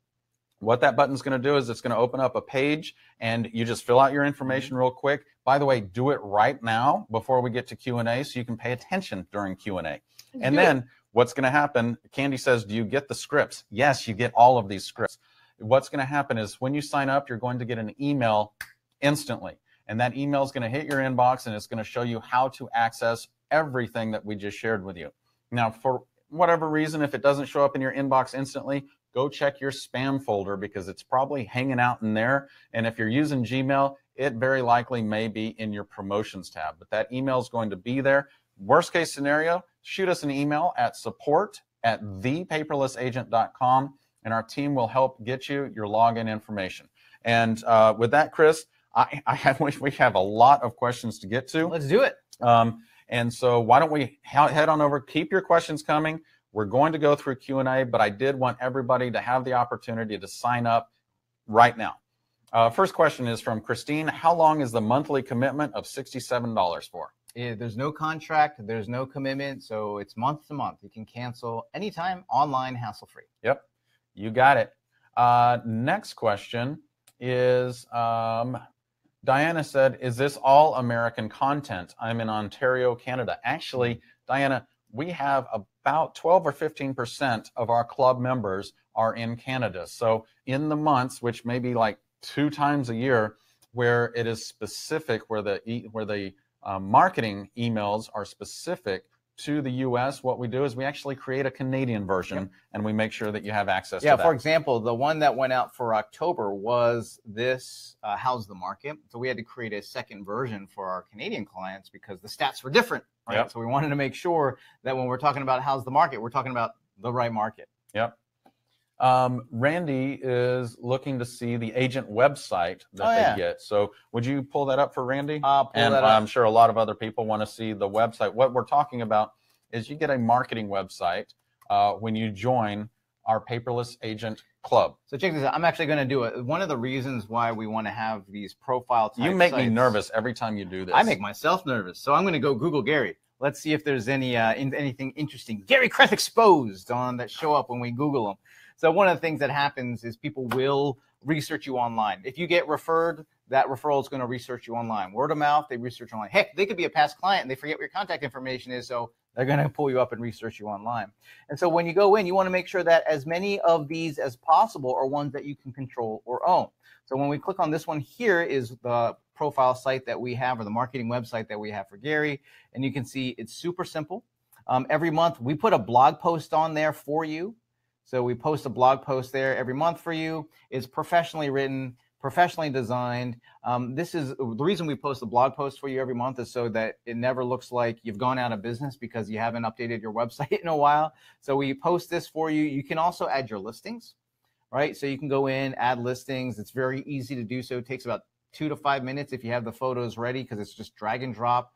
What that button is going to do is it's going to open up a page, and you just fill out your information real quick. By the way, do it right now before we get to Q&A so you can pay attention during Q&A. And then what's going to happen, Candy says, do you get the scripts? Yes, you get all of these scripts. What's going to happen is when you sign up, you're going to get an email instantly. And that email is going to hit your inbox, and it's going to show you how to access everything that we just shared with you. Now, for whatever reason, if it doesn't show up in your inbox instantly, go check your spam folder, because it's probably hanging out in there. And if you're using Gmail, it very likely may be in your promotions tab. But that email is going to be there. Worst case scenario, shoot us an email at support@thepaperlessagent.com, and our team will help get you your login information. And with that, Chris, we have a lot of questions to get to. Let's do it. And so why don't we head on over, keep your questions coming. We're going to go through Q&A, but I did want everybody to have the opportunity to sign up right now. First question is from Christine. How long is the monthly commitment of $67 for? There's no contract. There's no commitment. So it's month to month. You can cancel anytime, online, hassle-free. Yep, you got it. Next question is, Diana said, is this all American content? I'm in Ontario, Canada. Actually, Diana, we have about 12 or 15% of our club members are in Canada. So in the months, which may be like 2 times a year, where it is specific, where the marketing emails are specific to the U.S., what we do is we actually create a Canadian version, and we make sure that you have access to that. For example, the one that went out for October was this How's the Market? So we had to create a second version for our Canadian clients because the stats were different, right? Yep. So we wanted to make sure that when we're talking about How's the Market, we're talking about the right market. Yep. Randy is looking to see the agent website that they get. So would you pull that up for Randy? I'll pull that up. I'm sure a lot of other people want to see the website. What we're talking about is you get a marketing website when you join our Paperless Agent Club. So check this out. I'm actually going to do it. One of the reasons why we want to have these profile type You make sites, me nervous every time you do this. I make myself nervous. So I'm going to go Google Gary. Let's see if there's anything interesting. Gary Kreth exposed on that show up when we Google them. So one of the things that happens is people will research you online. If you get referred, that referral is going to research you online. Word of mouth, they research online. Heck, they could be a past client and they forget what your contact information is, so they're going to pull you up and research you online. And so when you go in, you want to make sure that as many of these as possible are ones that you can control or own. So when we click on this one here is the profile site that we have, or the marketing website that we have for Gary. And you can see it's super simple. Every month we put a blog post on there for you. So we post a blog post there every month for you. It's professionally written, professionally designed. This is the reason we post a blog post for you every month, is so that it never looks like you've gone out of business because you haven't updated your website in a while. So we post this for you. You can also add your listings, right? So you can go in, add listings. It's very easy to do so. It takes about 2 to 5 minutes if you have the photos ready, because it's just drag and drop.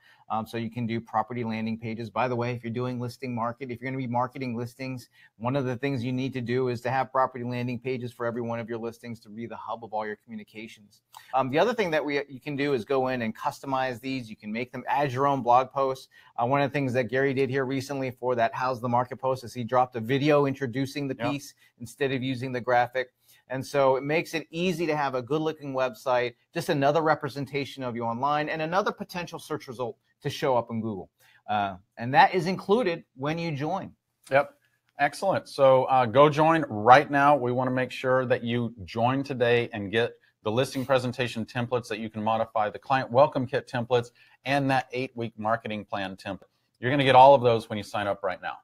So you can do property landing pages. By the way, if you're doing listing market, if you're going to be marketing listings, one of the things you need to do is to have property landing pages for every one of your listings to be the hub of all your communications. The other thing that you can do is go in and customize these. You can make them, add your own blog posts. One of the things that Gary did here recently for that How's the Market post is he dropped a video introducing the piece instead of using the graphic. And so it makes it easy to have a good looking website, just another representation of you online and another potential search result to show up in Google. And that is included when you join. Yep. Excellent. So go join right now. We want to make sure that you join today and get the listing presentation templates that you can modify, the client welcome kit templates, and that 8-week marketing plan template. You're going to get all of those when you sign up right now.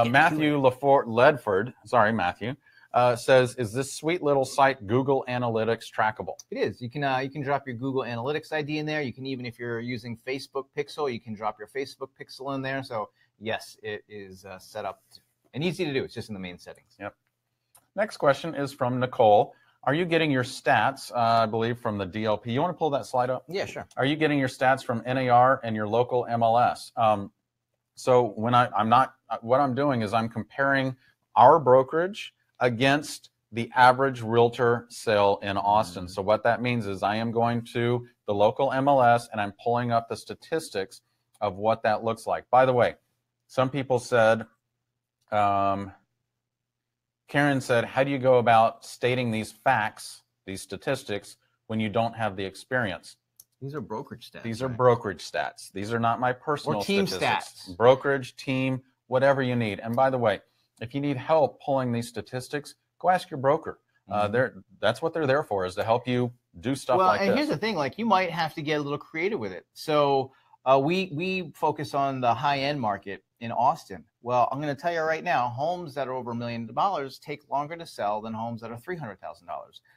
Matthew Ledford, sorry, Matthew, says, is this sweet little site Google Analytics trackable? It is. You can drop your Google Analytics ID in there. You can, even if you're using Facebook Pixel, you can drop your Facebook Pixel in there. So yes, it is set up and easy to do. It's just in the main settings. Yep. Next question is from Nicole. Are you getting your stats, I believe, from the DLP? You want to pull that slide up? Yeah, sure. Are you getting your stats from NAR and your local MLS? So when what I'm doing is I'm comparing our brokerage against the average realtor sale in Austin. So what that means is I am going to the local MLS and I'm pulling up the statistics of what that looks like. By the way, some people said, Karen said, how do you go about stating these facts, these statistics, when you don't have the experience? These are brokerage stats. These are brokerage stats. These are not my personal or team statistics. Stats. Brokerage, team, whatever you need. And by the way, if you need help pulling these statistics, go ask your broker. That's what they're there for, is to help you do stuff like this. Well, and here's the thing, like you might have to get a little creative with it. So we focus on the high-end market in Austin. Well, I'm going to tell you right now, homes that are over $1 million take longer to sell than homes that are $300,000.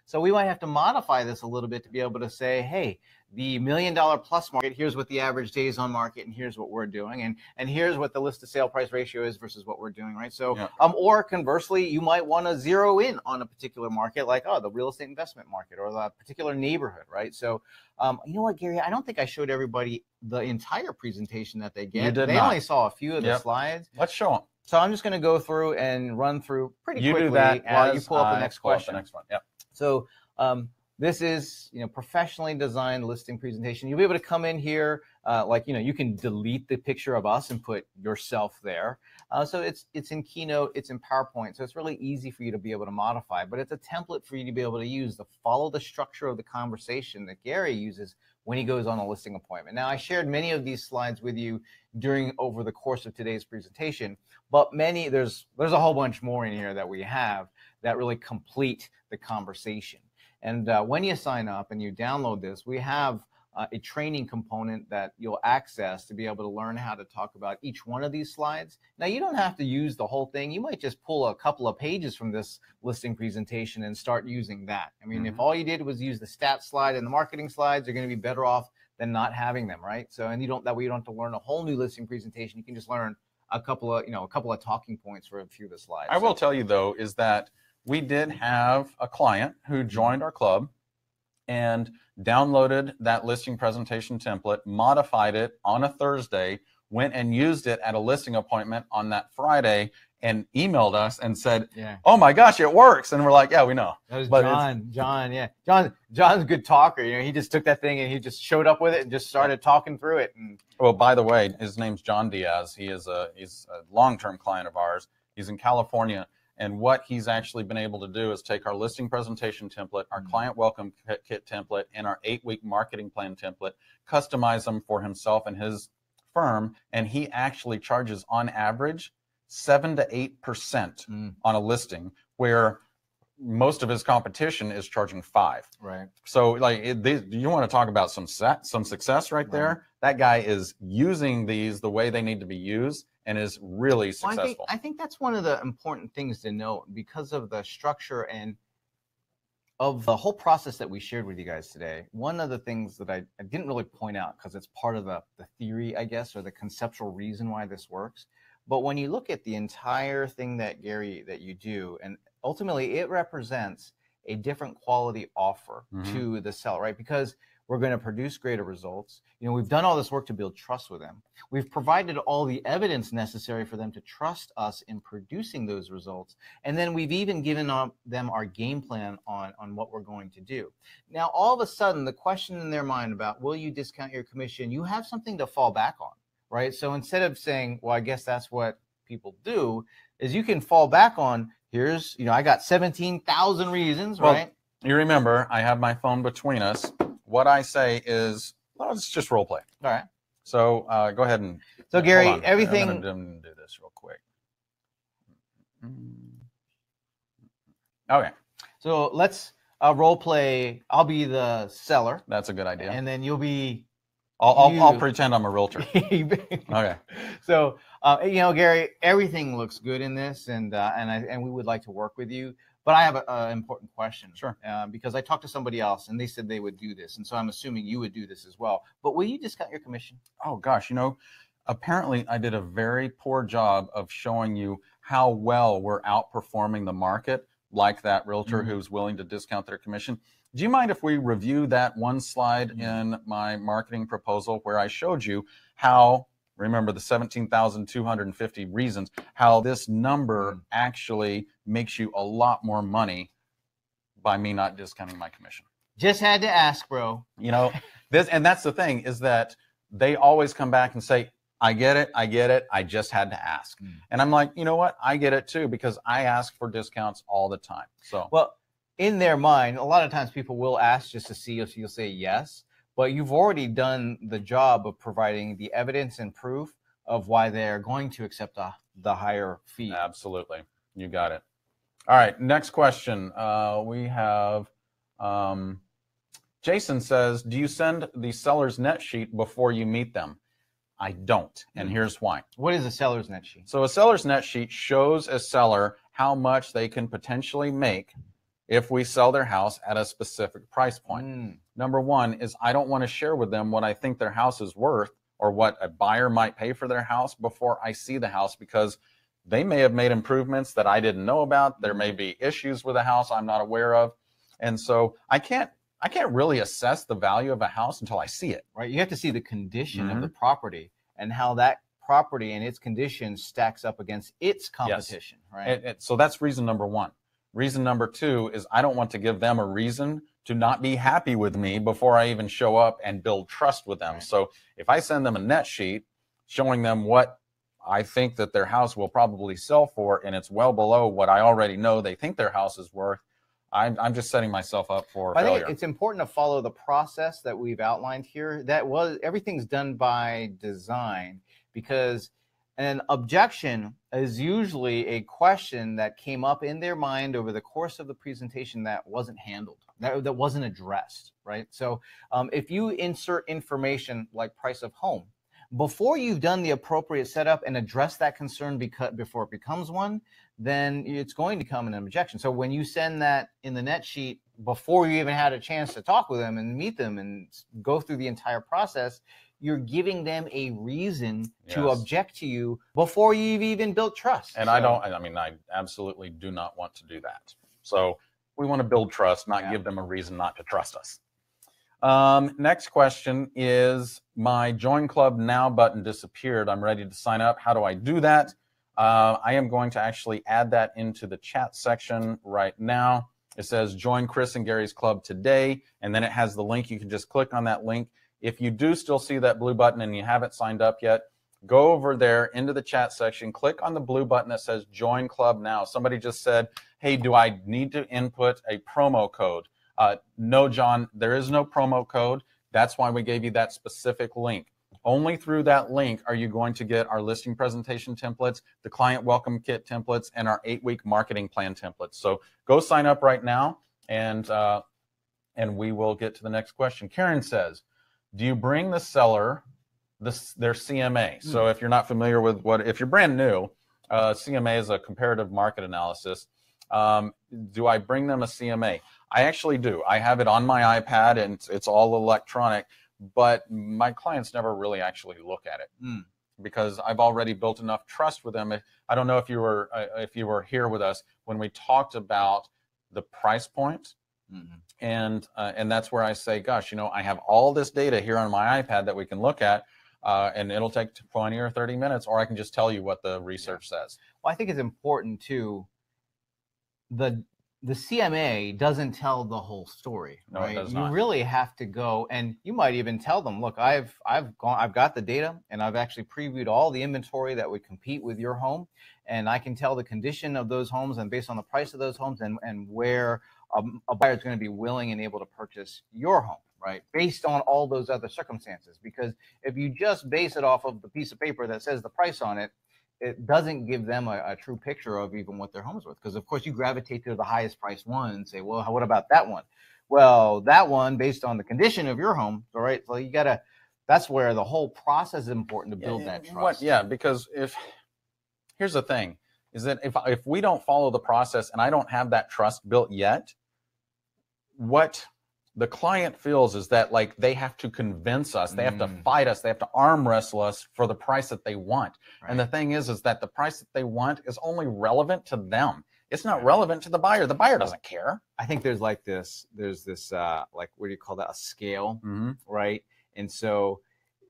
So we might have to modify this a little bit to be able to say, hey, the $1 million plus market, here's what the average days on market, and here's what we're doing, and here's what the list to sale price ratio is versus what we're doing, right? So, or conversely, you might want to zero in on a particular market, like the real estate investment market or the particular neighborhood, right? So, you know what, Gary? I don't think I showed everybody the entire presentation that they get. You did they not. only saw a few of the slides. Let's show them. So I'm just going to go through and run through pretty quickly do that while you pull up the next question. The next one. Yep. So this is, professionally designed listing presentation. You'll be able to come in here, you can delete the picture of us and put yourself there. So it's in Keynote, it's in PowerPoint, so it's really easy for you to be able to modify. But it's a template for you to be able to use to follow the structure of the conversation that Gary uses when he goes on a listing appointment. Now, I shared many of these slides with you over the course of today's presentation, but there's a whole bunch more in here that we have that really complete the conversation. And when you sign up and you download this, we have a training component that you'll access to be able to learn how to talk about each one of these slides. Now, you don't have to use the whole thing. You might just pull a couple of pages from this listing presentation and start using that. I mean, if all you did was use the stats slide and the marketing slides, you're going to be better off than not having them, right? So, and that way you don't have to learn a whole new listing presentation. You can just learn a couple of talking points for a few of the slides. I will tell you, though, is that we did have a client who joined our club and downloaded that listing presentation template, modified it on a Thursday, went and used it at a listing appointment on that Friday, and emailed us and said, oh my gosh, it works. And we're like, yeah, we know. That was John, yeah. John's a good talker. He just took that thing and he just showed up with it and just started talking through it. And well, by the way, his name's John Diaz. He's a long-term client of ours. He's in California. And what he's actually been able to do is take our listing presentation template, our client welcome kit template, and our 8-week marketing plan template, customize them for himself and his firm, and he actually charges on average 7 to 8% on a listing, where most of his competition is charging 5%. Right. So, you want to talk about some success right there? That guy is using these the way they need to be used, and is really successful. I think that's one of the important things to note because of the structure and of the whole process that we shared with you guys today. One of the things that I didn't really point out, because it's part of the theory, I guess, or the conceptual reason why this works. But when you look at the entire thing that, Gary, that you do, and ultimately it represents a different quality offer Mm-hmm. to the seller, right? Because we're going to produce greater results. You know, we've done all this work to build trust with them. We've provided all the evidence necessary for them to trust us in producing those results. And then we've even given them our game plan on what we're going to do. Now, all of a sudden, the question in their mind about, will you discount your commission? You have something to fall back on, right? So instead of saying, well, I guess that's what people do, is you can fall back on, here's, you know, I got 17,000 reasons, well, right? You remember, I have my phone between us. What I say is, well, it's just role play. All right. So go ahead and. So Gary, hold on. everything. I'm going to do this real quick. Okay. So let's role play. I'll be the seller. That's a good idea. And then you'll be. I'll pretend I'm a realtor. Okay. So you know, Gary, everything looks good in this, and we would like to work with you. But I have an important question. Sure. Because I talked to somebody else, and they said they would do this, and so I'm assuming you would do this as well. But will you discount your commission? Oh gosh, you know, apparently I did a very poor job of showing you how well we're outperforming the market, like that realtor who's willing to discount their commission. Do you mind if we review that one slide in my marketing proposal where I showed you how, remember the 17,250 reasons, how this number actually makes you a lot more money by me not discounting my commission? Just had to ask, bro. You know, and that's the thing, is that they always come back and say, I get it, I just had to ask. And I'm like, you know what, I get it too, because I ask for discounts all the time. So, well, in their mind, a lot of times people will ask just to see if you'll say yes, but you've already done the job of providing the evidence and proof of why they're going to accept the higher fee. Absolutely. You got it. All right, next question. We have Jason says, do you send the seller's net sheet before you meet them? I don't, and here's why. What is a seller's net sheet? So a seller's net sheet shows a seller how much they can potentially make if we sell their house at a specific price point. Number one is, I don't want to share with them what I think their house is worth or what a buyer might pay for their house before I see the house, because they may have made improvements that I didn't know about. There may be issues with the house I'm not aware of. And so I can't really assess the value of a house until I see it. Right. You have to see the condition of the property and how that property and its condition stacks up against its competition. Yes. Right. So that's reason number one. Reason number two is, I don't want to give them a reason to not be happy with me before I even show up and build trust with them. Right. So if I send them a net sheet showing them what I think that their house will probably sell for, and it's well below what I already know they think their house is worth, I'm just setting myself up for failure. I think it's important to follow the process that we've outlined here. Everything's done by design, because an objection is usually a question that came up in their mind over the course of the presentation that wasn't handled, that wasn't addressed, right? So if you insert information like price of home, before you've done the appropriate setup and address that concern before it becomes one, then it's going to come an objection. So when you send that in the net sheet before you even had a chance to talk with them and meet them and go through the entire process, you're giving them a reason to object to you before you've even built trust. And I absolutely do not want to do that. So we want to build trust, not give them a reason not to trust us. Next question is, my Join Club Now button disappeared. I'm ready to sign up. How do I do that? I am going to actually add that into the chat section right now. It says join Chris and Gary's club today, and then it has the link. You can just click on that link. If you do still see that blue button and you haven't signed up yet, go over there into the chat section, click on the blue button that says join club now. Somebody just said, hey, do I need to input a promo code? No, John, there is no promo code. That's why we gave you that specific link. Only through that link are you going to get our listing presentation templates, the client welcome kit templates, and our 8-week marketing plan templates. So go sign up right now, and we will get to the next question. Karen says, do you bring the seller their CMA? So if you're not familiar with if you're brand new, CMA is a comparative market analysis. Do I bring them a CMA? I actually do. I have it on my iPad, and it's all electronic, but my clients never really actually look at it because I've already built enough trust with them. I don't know if you were here with us when we talked about the price point And that's where I say, gosh, I have all this data here on my iPad that we can look at, and it'll take 20 or 30 minutes, or I can just tell you what the research says. Well, I think it's important too. The CMA doesn't tell the whole story, No, right? it does You not. really have to go, and you might even tell them, look, I've got the data, and I've actually previewed all the inventory that would compete with your home, and I can tell the condition of those homes, and based on the price of those homes, and where a buyer is going to be willing and able to purchase your home, right? Based on all those other circumstances. Because if you just base it off of the piece of paper that says the price on it, it doesn't give them a true picture of even what their home is worth. Because of course you gravitate to the highest priced one and say, well, what about that one? Well, that one, based on the condition of your home, all right. So you gotta. That's where the whole process is important to build that trust. Because here's the thing, is that if we don't follow the process and I don't have that trust built yet, what the client feels is that like they have to convince us, they have to fight us, they have to arm wrestle us for the price that they want. Right. And the thing is that the price that they want is only relevant to them. It's not relevant to the buyer. The buyer doesn't care. I think there's this like, what do you call that? A scale, right? And so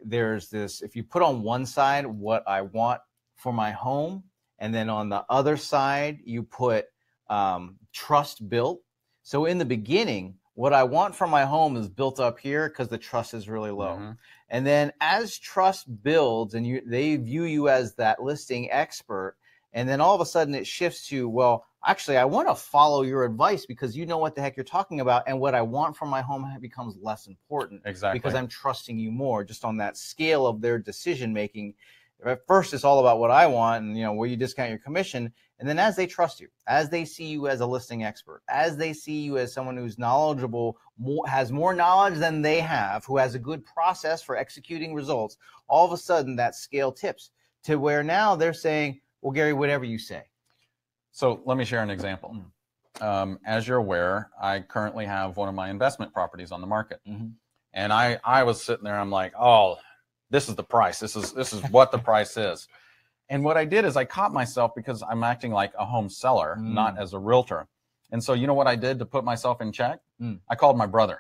there's this, if you put on one side what I want for my home, and then on the other side you put trust built. So in the beginning, what I want from my home is built up here because the trust is really low. And then as trust builds and they view you as that listing expert, and then all of a sudden it shifts to, well, actually, I want to follow your advice because you know what the heck you're talking about, and what I want from my home becomes less important. Exactly. Because I'm trusting you more, just on that scale of their decision making. At first, it's all about what I want, and will you discount your commission? And then as they trust you, as they see you as a listing expert, as they see you as someone who's knowledgeable, has more knowledge than they have, who has a good process for executing results, all of a sudden that scale tips to where now they're saying, well, Gary, whatever you say. So let me share an example. As you're aware, I currently have one of my investment properties on the market. And I was sitting there, I'm like, oh, this is the price. This is what the price is. And what I did is I caught myself because I'm acting like a home seller, not as a realtor. And so you know what I did to put myself in check? I called my brother.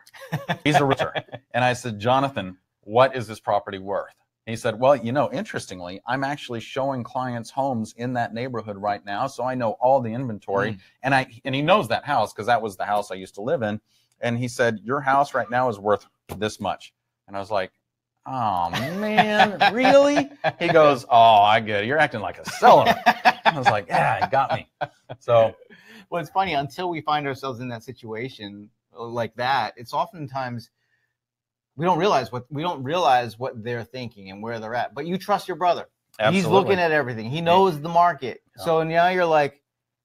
He's a realtor. And I said, Jonathan, what is this property worth? He said, well, interestingly, I'm actually showing clients homes in that neighborhood right now. So I know all the inventory. And he knows that house because that was the house I used to live in. And he said, your house right now is worth this much. And I was like, oh, man, really? He goes, oh, I get it. You're acting like a seller. I was like, yeah, it got me. So, well, it's funny, until we find ourselves in that situation like that, it's oftentimes we don't realize what they're thinking and where they're at. But you trust your brother. Absolutely. He's looking at everything. He knows the market. Yeah. So now you're like,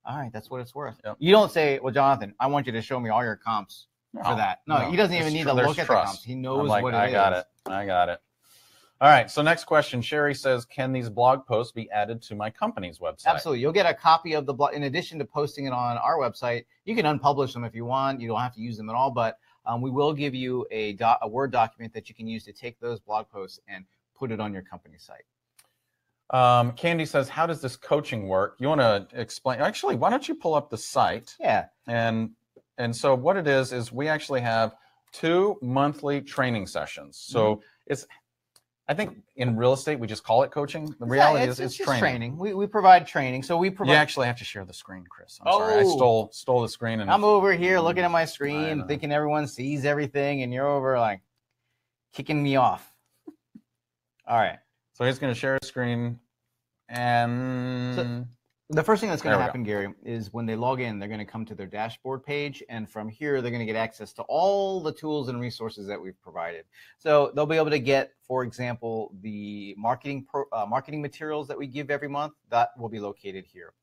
all right, that's what it's worth. Yep. You don't say, well, Jonathan, I want you to show me all your comps for that. No, he doesn't even need to look at the comps. He knows what it is. I got it. All right. So next question. Sherry says, can these blog posts be added to my company's website? Absolutely. You'll get a copy of the blog. In addition to posting it on our website, you can unpublish them if you want. You don't have to use them at all. But we will give you a Word document that you can use to take those blog posts and put it on your company site. Candy says, how does this coaching work? You want to explain? Actually, why don't you pull up the site? Yeah. And so what it is we actually have 2 monthly training sessions. So I think in real estate, we just call it coaching. The reality is it's training. We provide training. So we provide. You actually have to share the screen, Chris. I'm sorry. I stole the screen. And I'm over here looking at my screen, thinking everyone sees everything, and you're over like kicking me off. All right. So he's going to share a screen. And so the first thing that's going to happen, Gary, is when they log in, they're going to come to their dashboard page. And from here, they're going to get access to all the tools and resources that we've provided. So they'll be able to get, for example, the marketing materials that we give every month. That will be located here.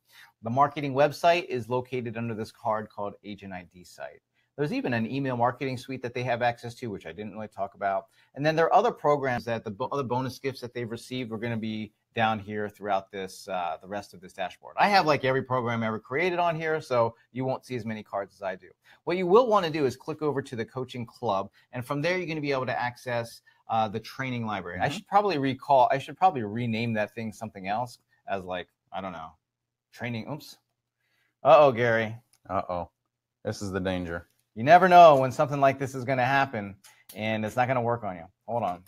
The marketing website is located under this card called Agent ID site. There's even an email marketing suite that they have access to, which I didn't really talk about. And then there are other programs that the other bonus gifts that they've received are going to be down here throughout this, the rest of this dashboard. I have like every program ever created on here, so you won't see as many cards as I do. What you will want to do is click over to the coaching club, and from there you're going to be able to access the training library. I should probably rename that thing something else, as like, I don't know, training. Oops. Uh-oh, Gary. Uh-oh. This is the danger. You never know when something like this is going to happen, and it's not going to work on you. Hold on.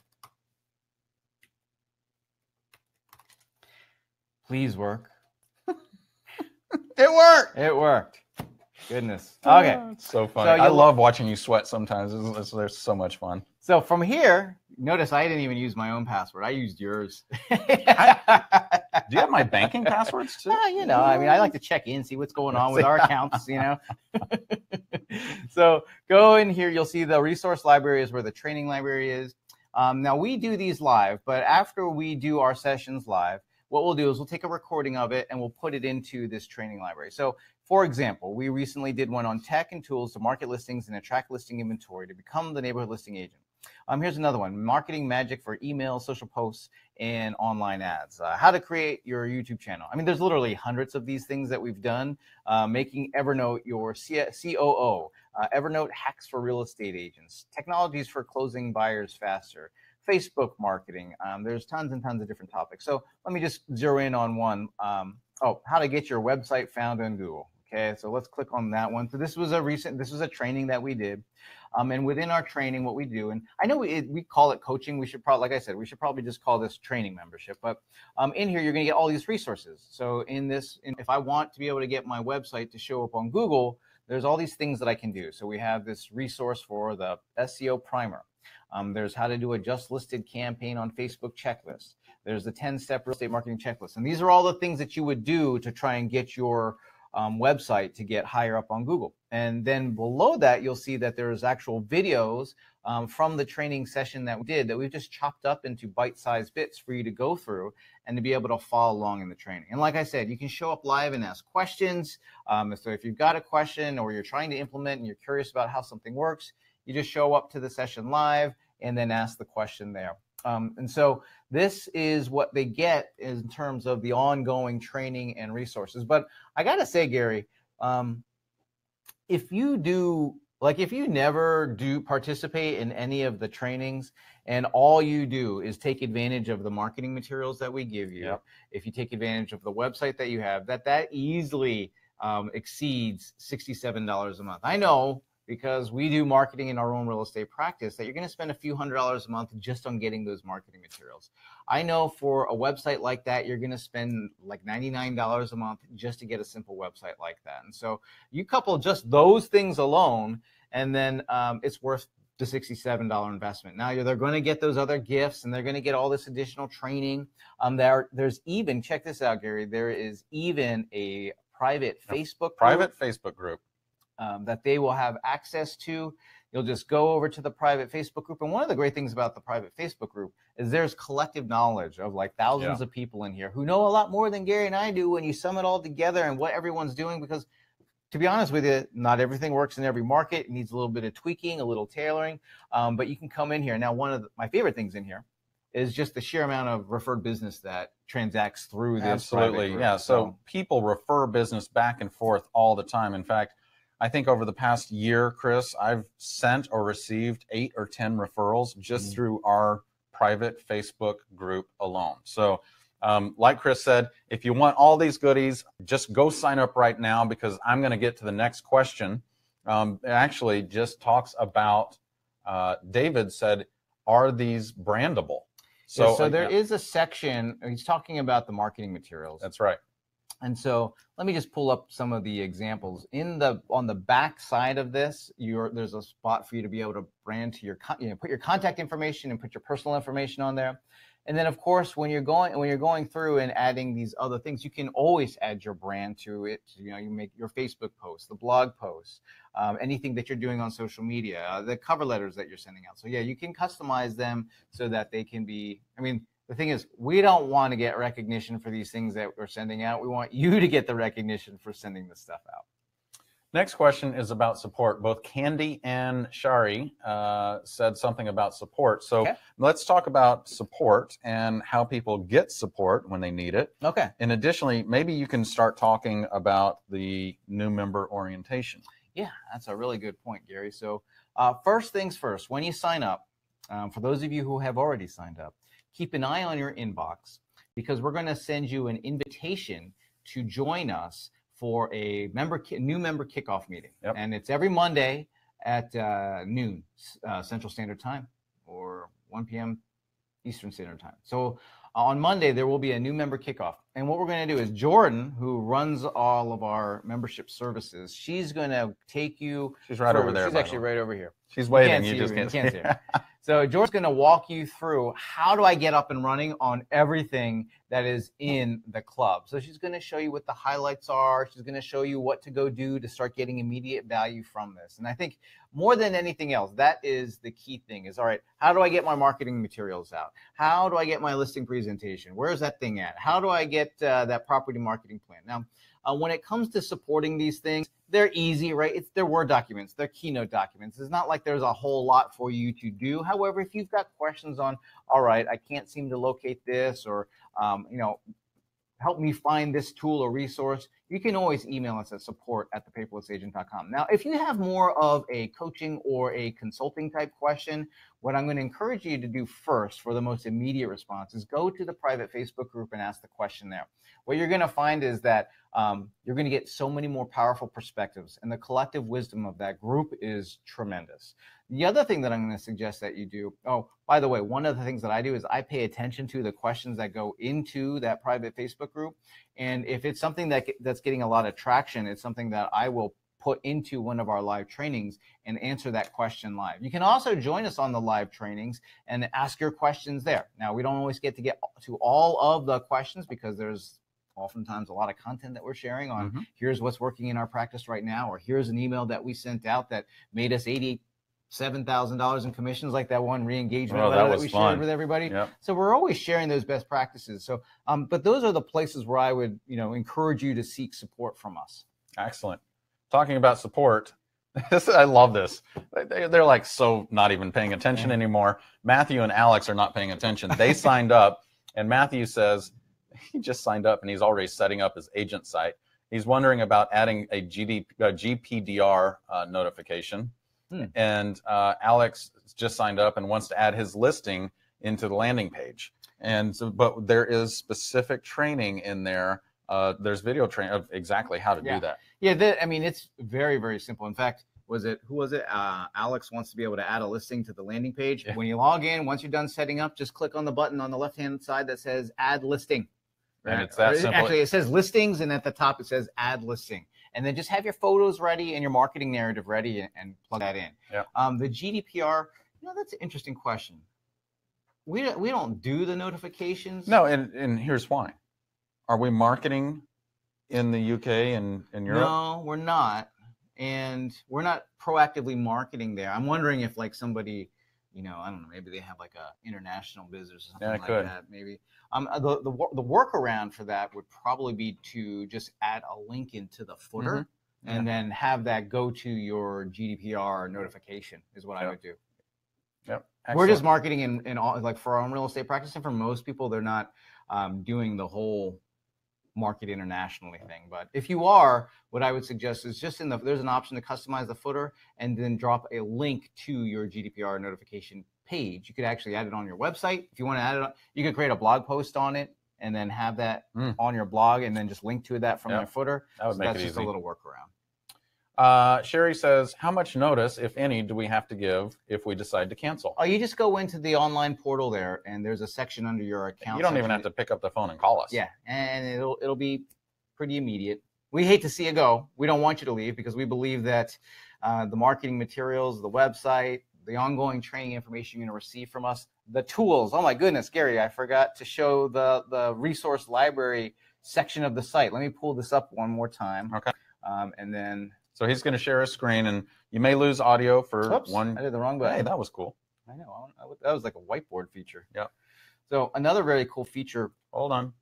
Please work. It worked. It worked. Goodness. Okay. It's so funny. So I love watching you sweat sometimes. They're so much fun. So from here, notice I didn't even use my own password. I used yours. Do you have my banking passwords too? You know, I mean, I like to check in, see what's going on with our accounts, you know. So go in here. You'll see the resource library is where the training library is. Now, we do these live, but after we do our sessions live, what we'll do is we'll take a recording of it and we'll put it into this training library. So, for example, we recently did one on tech and tools to market listings and attract listing inventory to become the neighborhood listing agent. Here's another one, marketing magic for email, social posts, and online ads. How to create your YouTube channel. I mean, there's literally hundreds of these things that we've done. Making Evernote your COO. Evernote hacks for real estate agents. Technologies for closing buyers faster. Facebook marketing. There's tons and tons of different topics. So let me just zero in on one. How to get your website found on Google. Okay, so let's click on that one. So this was a training that we did. And within our training, what we do, and I know we call it coaching. We should probably, like I said, we should probably just call this training membership. But in here, you're going to get all these resources. So if I want to be able to get my website to show up on Google, there's all these things that I can do. So we have this resource for the SEO primer. There's how to do a just listed campaign on Facebook checklist. There's the 10-step real estate marketing checklist. And these are all the things that you would do to try and get your website to get higher up on Google. And then below that, you'll see that there's actual videos from the training session that we did that we've just chopped up into bite-sized bits for you to go through and to be able to follow along in the training. And like I said, you can show up live and ask questions. So if you've got a question or you're trying to implement and you're curious about how something works, you just show up to the session live and then ask the question there. And so this is what they get in terms of the ongoing training and resources. But I got to say, Gary, if you never do participate in any of the trainings and all you do is take advantage of the marketing materials that we give you, if you take advantage of the website that you have, that easily exceeds $67 a month. I know, because we do marketing in our own real estate practice, that you're going to spend a few $100s a month just on getting those marketing materials. I know for a website like that, you're going to spend like $99 a month just to get a simple website like that. And so you couple just those things alone, and then it's worth the $67 investment. Now they're going to get those other gifts, and they're going to get all this additional training. There's even, check this out, Gary, there is even a private Facebook group that they will have access to. You'll just go over to the private Facebook group. And one of the great things about the private Facebook group is there's collective knowledge of like thousands of people in here who know a lot more than Gary and I do when you sum it all together and what everyone's doing. Because to be honest with you, not everything works in every market. It needs a little bit of tweaking, a little tailoring, but you can come in here. Now, one of my favorite things in here is just the sheer amount of referred business that transacts through this. Absolutely, yeah. So people refer business back and forth all the time. In fact, I think over the past year, Chris, I've sent or received 8 or 10 referrals just through our private Facebook group alone. So like Chris said, if you want all these goodies, just go sign up right now, because I'm going to get to the next question. It actually just talks about, David said, are these brandable? So there is a section, he's talking about the marketing materials. That's right. And so let me just pull up some of the examples. On the back side of this, there's a spot for you to be able to brand to put your contact information and put your personal information on there. And then, of course, when you're going through and adding these other things, you can always add your brand to it. You make your Facebook posts, the blog posts, anything that you're doing on social media, the cover letters that you're sending out. So yeah, you can customize them so that they can be, the thing is, we don't want to get recognition for these things that we're sending out. We want you to get the recognition for sending this stuff out. Next question is about support. Both Candy and Shari said something about support. So let's talk about support and how people get support when they need it. Okay. And additionally, maybe you can start talking about the new member orientation. Yeah, that's a really good point, Gary. So first things first, when you sign up, for those of you who have already signed up, keep an eye on your inbox, because we're going to send you an invitation to join us for a new member kickoff meeting. And it's every Monday at noon Central Standard Time or 1 p.m. Eastern Standard Time. So on Monday, there will be a new member kickoff. And what we're going to do is Jordan, who runs all of our membership services, she's going to take you. She's right over there. She's actually right over here. She's waving. You just can't see her. So Jordan's going to walk you through how do I get up and running on everything that is in the club. So she's going to show you what the highlights are. She's going to show you what to go do to start getting immediate value from this. And I think more than anything else, that is the key thing is, all right, how do I get my marketing materials out? How do I get my listing presentation? Where's that thing at? How do I get that property marketing plan? Now, when it comes to supporting these things, they're easy, right? They're Word documents, they're Keynote documents. It's not like there's a whole lot for you to do. However, if you've got questions on, all right, I can't seem to locate this, or help me find this tool or resource, you can always email us at support@thepaperlessagent.com. Now, if you have more of a coaching or a consulting type question, what I'm going to encourage you to do first for the most immediate response is go to the private Facebook group and ask the question there. What you're going to find is that you're going to get so many more powerful perspectives, and the collective wisdom of that group is tremendous. The other thing that I'm going to suggest that you do, oh, by the way, one of the things that I do is I pay attention to the questions that go into that private Facebook group. And if it's something that's getting a lot of traction, it's something that I will put into one of our live trainings and answer that question live. You can also join us on the live trainings and ask your questions there. Now, we don't always get to all of the questions because there's oftentimes a lot of content that we're sharing on here's what's working in our practice right now, or here's an email that we sent out that made us $87,000 in commissions, like that one re-engagement letter that we shared with everybody. Yep. So we're always sharing those best practices. So, but those are the places where I would, encourage you to seek support from us. Excellent. Talking about support, I love this. They're like so not even paying attention anymore. Matthew and Alex are not paying attention. They signed up, and Matthew says he just signed up and he's already setting up his agent site. He's wondering about adding a GPDR notification. And Alex just signed up and wants to add his listing into the landing page. And so, but there is specific training in there. There's video training of exactly how to do that. Yeah, it's very, very simple. In fact, who was it? Alex wants to be able to add a listing to the landing page. Yeah. When you log in, once you're done setting up, just click on the button on the left-hand side that says Add Listing. And it's that simple. Actually, it says Listings, and at the top it says Add Listing. And then just have your photos ready and your marketing narrative ready and plug that in. Yeah. The GDPR, that's an interesting question. We don't do the notifications. No, and here's why. Are we marketing in the UK and in Europe? No, we're not. And we're not proactively marketing there. I'm wondering if like somebody, I don't know, maybe they have like a international business or something like that. Maybe. The workaround for that would probably be to just add a link into the footer and then have that go to your GDPR notification is what I would do. Yep. We're just marketing in all, like for our own real estate practice, and for most people, they're not doing the whole market internationally thing. But if you are, what I would suggest is just there's an option to customize the footer and then drop a link to your GDPR notification page. You could actually add it on your website. If you want to add it, you could create a blog post on it and then have that on your blog and then just link to that from your footer. That would make that's it just easy. A little workaround. Sherry says, how much notice, if any, do we have to give if we decide to cancel? Oh, you just go into the online portal there, and there's a section under your account. You don't even have to pick up the phone and call us. Yeah, and it'll be pretty immediate. We hate to see you go. We don't want you to leave because we believe that the marketing materials, the website, the ongoing training information you're going to receive from us, the tools. Oh my goodness, Gary, I forgot to show the resource library section of the site. Let me pull this up one more time. Okay. And then. So he's going to share a screen, and you may lose audio for one. I did the wrong button. Hey, that was cool. I know. That was like a whiteboard feature. Yeah. So another very cool feature. Hold on.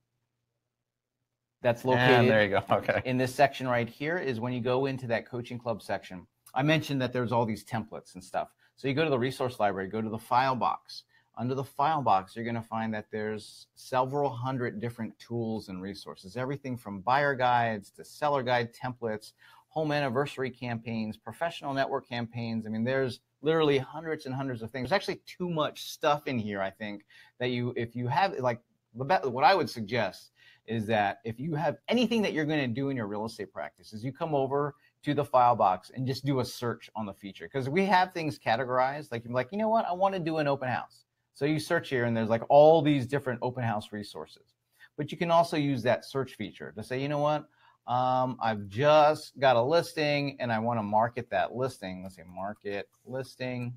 That's located. And there you go. Okay. In this section right here is when you go into that coaching club section. I mentioned that there's all these templates and stuff. So you go to the resource library, go to the file box. Under the file box, you're going to find that there's several hundred different tools and resources. Everything from buyer guides to seller guide templates, home anniversary campaigns, professional network campaigns. I mean, there's literally hundreds and hundreds of things. There's actually too much stuff in here, I think, that if you have, like, what I would suggest is that if you have anything that you're going to do in your real estate practice is you come over, to the file box and just do a search on the feature, because we have things categorized. Like you're like, you know what, I want to do an open house. So you search here and there's like all these different open house resources. But you can also use that search feature to say, you know what, I've just got a listing and I want to market that listing. Let's say market listing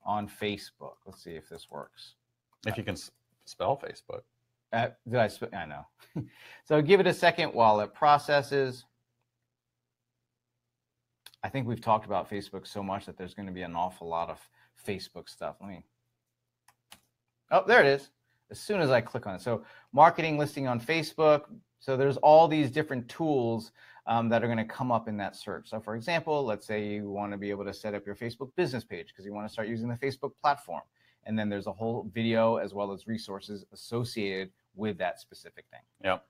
on Facebook. Let's see if this works. If you can spell Facebook. I know. So give it a second while it processes. I think we've talked about Facebook so much that there's going to be an awful lot of Facebook stuff. Oh, there it is. As soon as I click on it. So marketing listing on Facebook. So there's all these different tools that are going to come up in that search. So for example, let's say you want to be able to set up your Facebook business page because you want to start using the Facebook platform. And then there's a whole video as well as resources associated with that specific thing. Yep.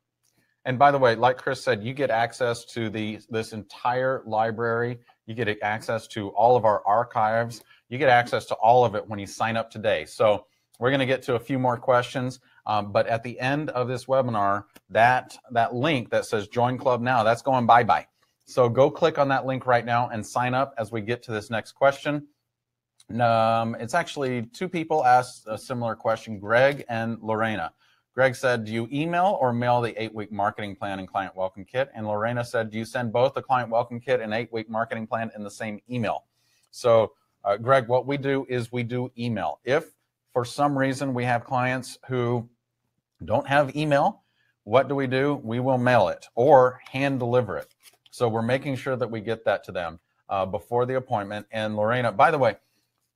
And by the way, like Chris said, you get access to this entire library. You get access to all of our archives. You get access to all of it when you sign up today. So we're going to get to a few more questions, but at the end of this webinar, that link that says Join Club Now, that's going bye-bye. So go click on that link right now and sign up as we get to this next question. It's actually two people asked a similar question, Greg and Lorena. Greg said, do you email or mail the 8-week marketing plan and client welcome kit? And Lorena said, do you send both the client welcome kit and 8-week marketing plan in the same email? So Greg, what we do is we do email. If for some reason we have clients who don't have email, what do? We will mail it or hand deliver it. So we're making sure that we get that to them before the appointment. And Lorena, by the way,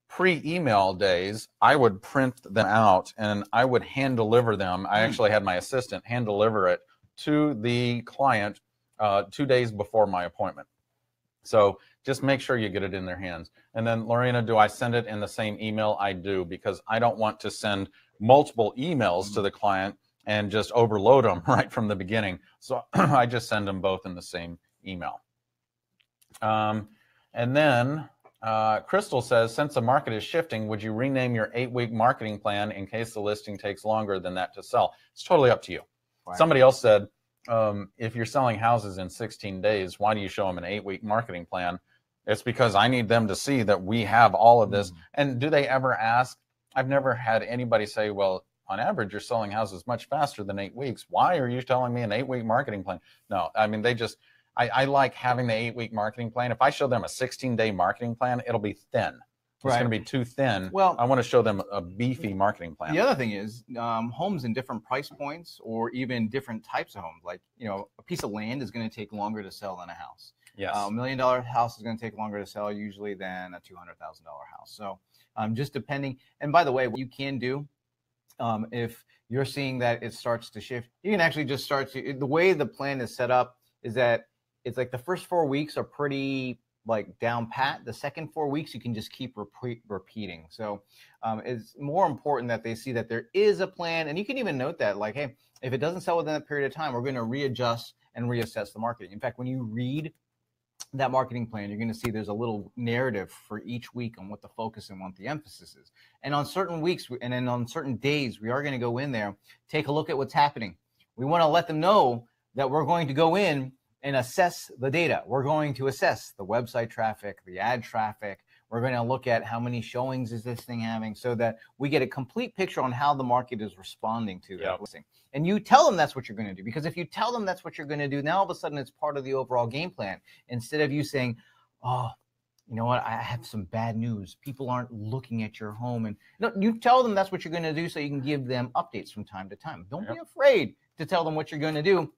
pre-email days, I would print them out and I would hand deliver them. I actually had my assistant hand deliver it to the client 2 days before my appointment. So just make sure you get it in their hands. And then Lorena, do I send it in the same email? I do, because I don't want to send multiple emails to the client and just overload them right from the beginning. So I just send them both in the same email. And then Crystal says, since the market is shifting, would you rename your 8-week marketing plan in case the listing takes longer than that to sell? It's totally up to you. Right. Somebody else said, if you're selling houses in 16 days, why do you show them an 8-week marketing plan? It's because I need them to see that we have all of this. And do they ever ask? I've never had anybody say, well, on average, you're selling houses much faster than 8 weeks. Why are you telling me an 8-week marketing plan? No, I mean, they just, I like having the 8-week marketing plan. If I show them a 16-day marketing plan, it'll be thin. It's going to be too thin. Well, I want to show them a beefy marketing plan. The other thing is homes in different price points or even different types of homes. Like, you know, a piece of land is going to take longer to sell than a house. Yes. $1 million house is going to take longer to sell usually than a $200,000 house. So just depending. And by the way, what you can do, if you're seeing that it starts to shift, you can actually just start to, the way the plan is set up is that it's like the first 4 weeks are pretty like down pat. The second 4 weeks, you can just keep repeating. So it's more important that they see that there is a plan. And you can even note that, like, hey, if it doesn't sell within that period of time, we're going to readjust and reassess the marketing. In fact, when you read that marketing plan, you're going to see there's a little narrative for each week on what the focus and what the emphasis is. And on certain weeks and then on certain days, we are going to go in there, take a look at what's happening. We want to let them know that we're going to go in and assess the data. We're going to assess the website traffic, the ad traffic. We're going to look at how many showings is this thing having so that we get a complete picture on how the market is responding to that listing. And you tell them that's what you're going to do, because if you tell them that's what you're going to do, now all of a sudden it's part of the overall game plan. Instead of you saying, oh, you know what, I have some bad news. People aren't looking at your home. And no, you tell them that's what you're going to do so you can give them updates from time to time. Don't be afraid to tell them what you're going to do.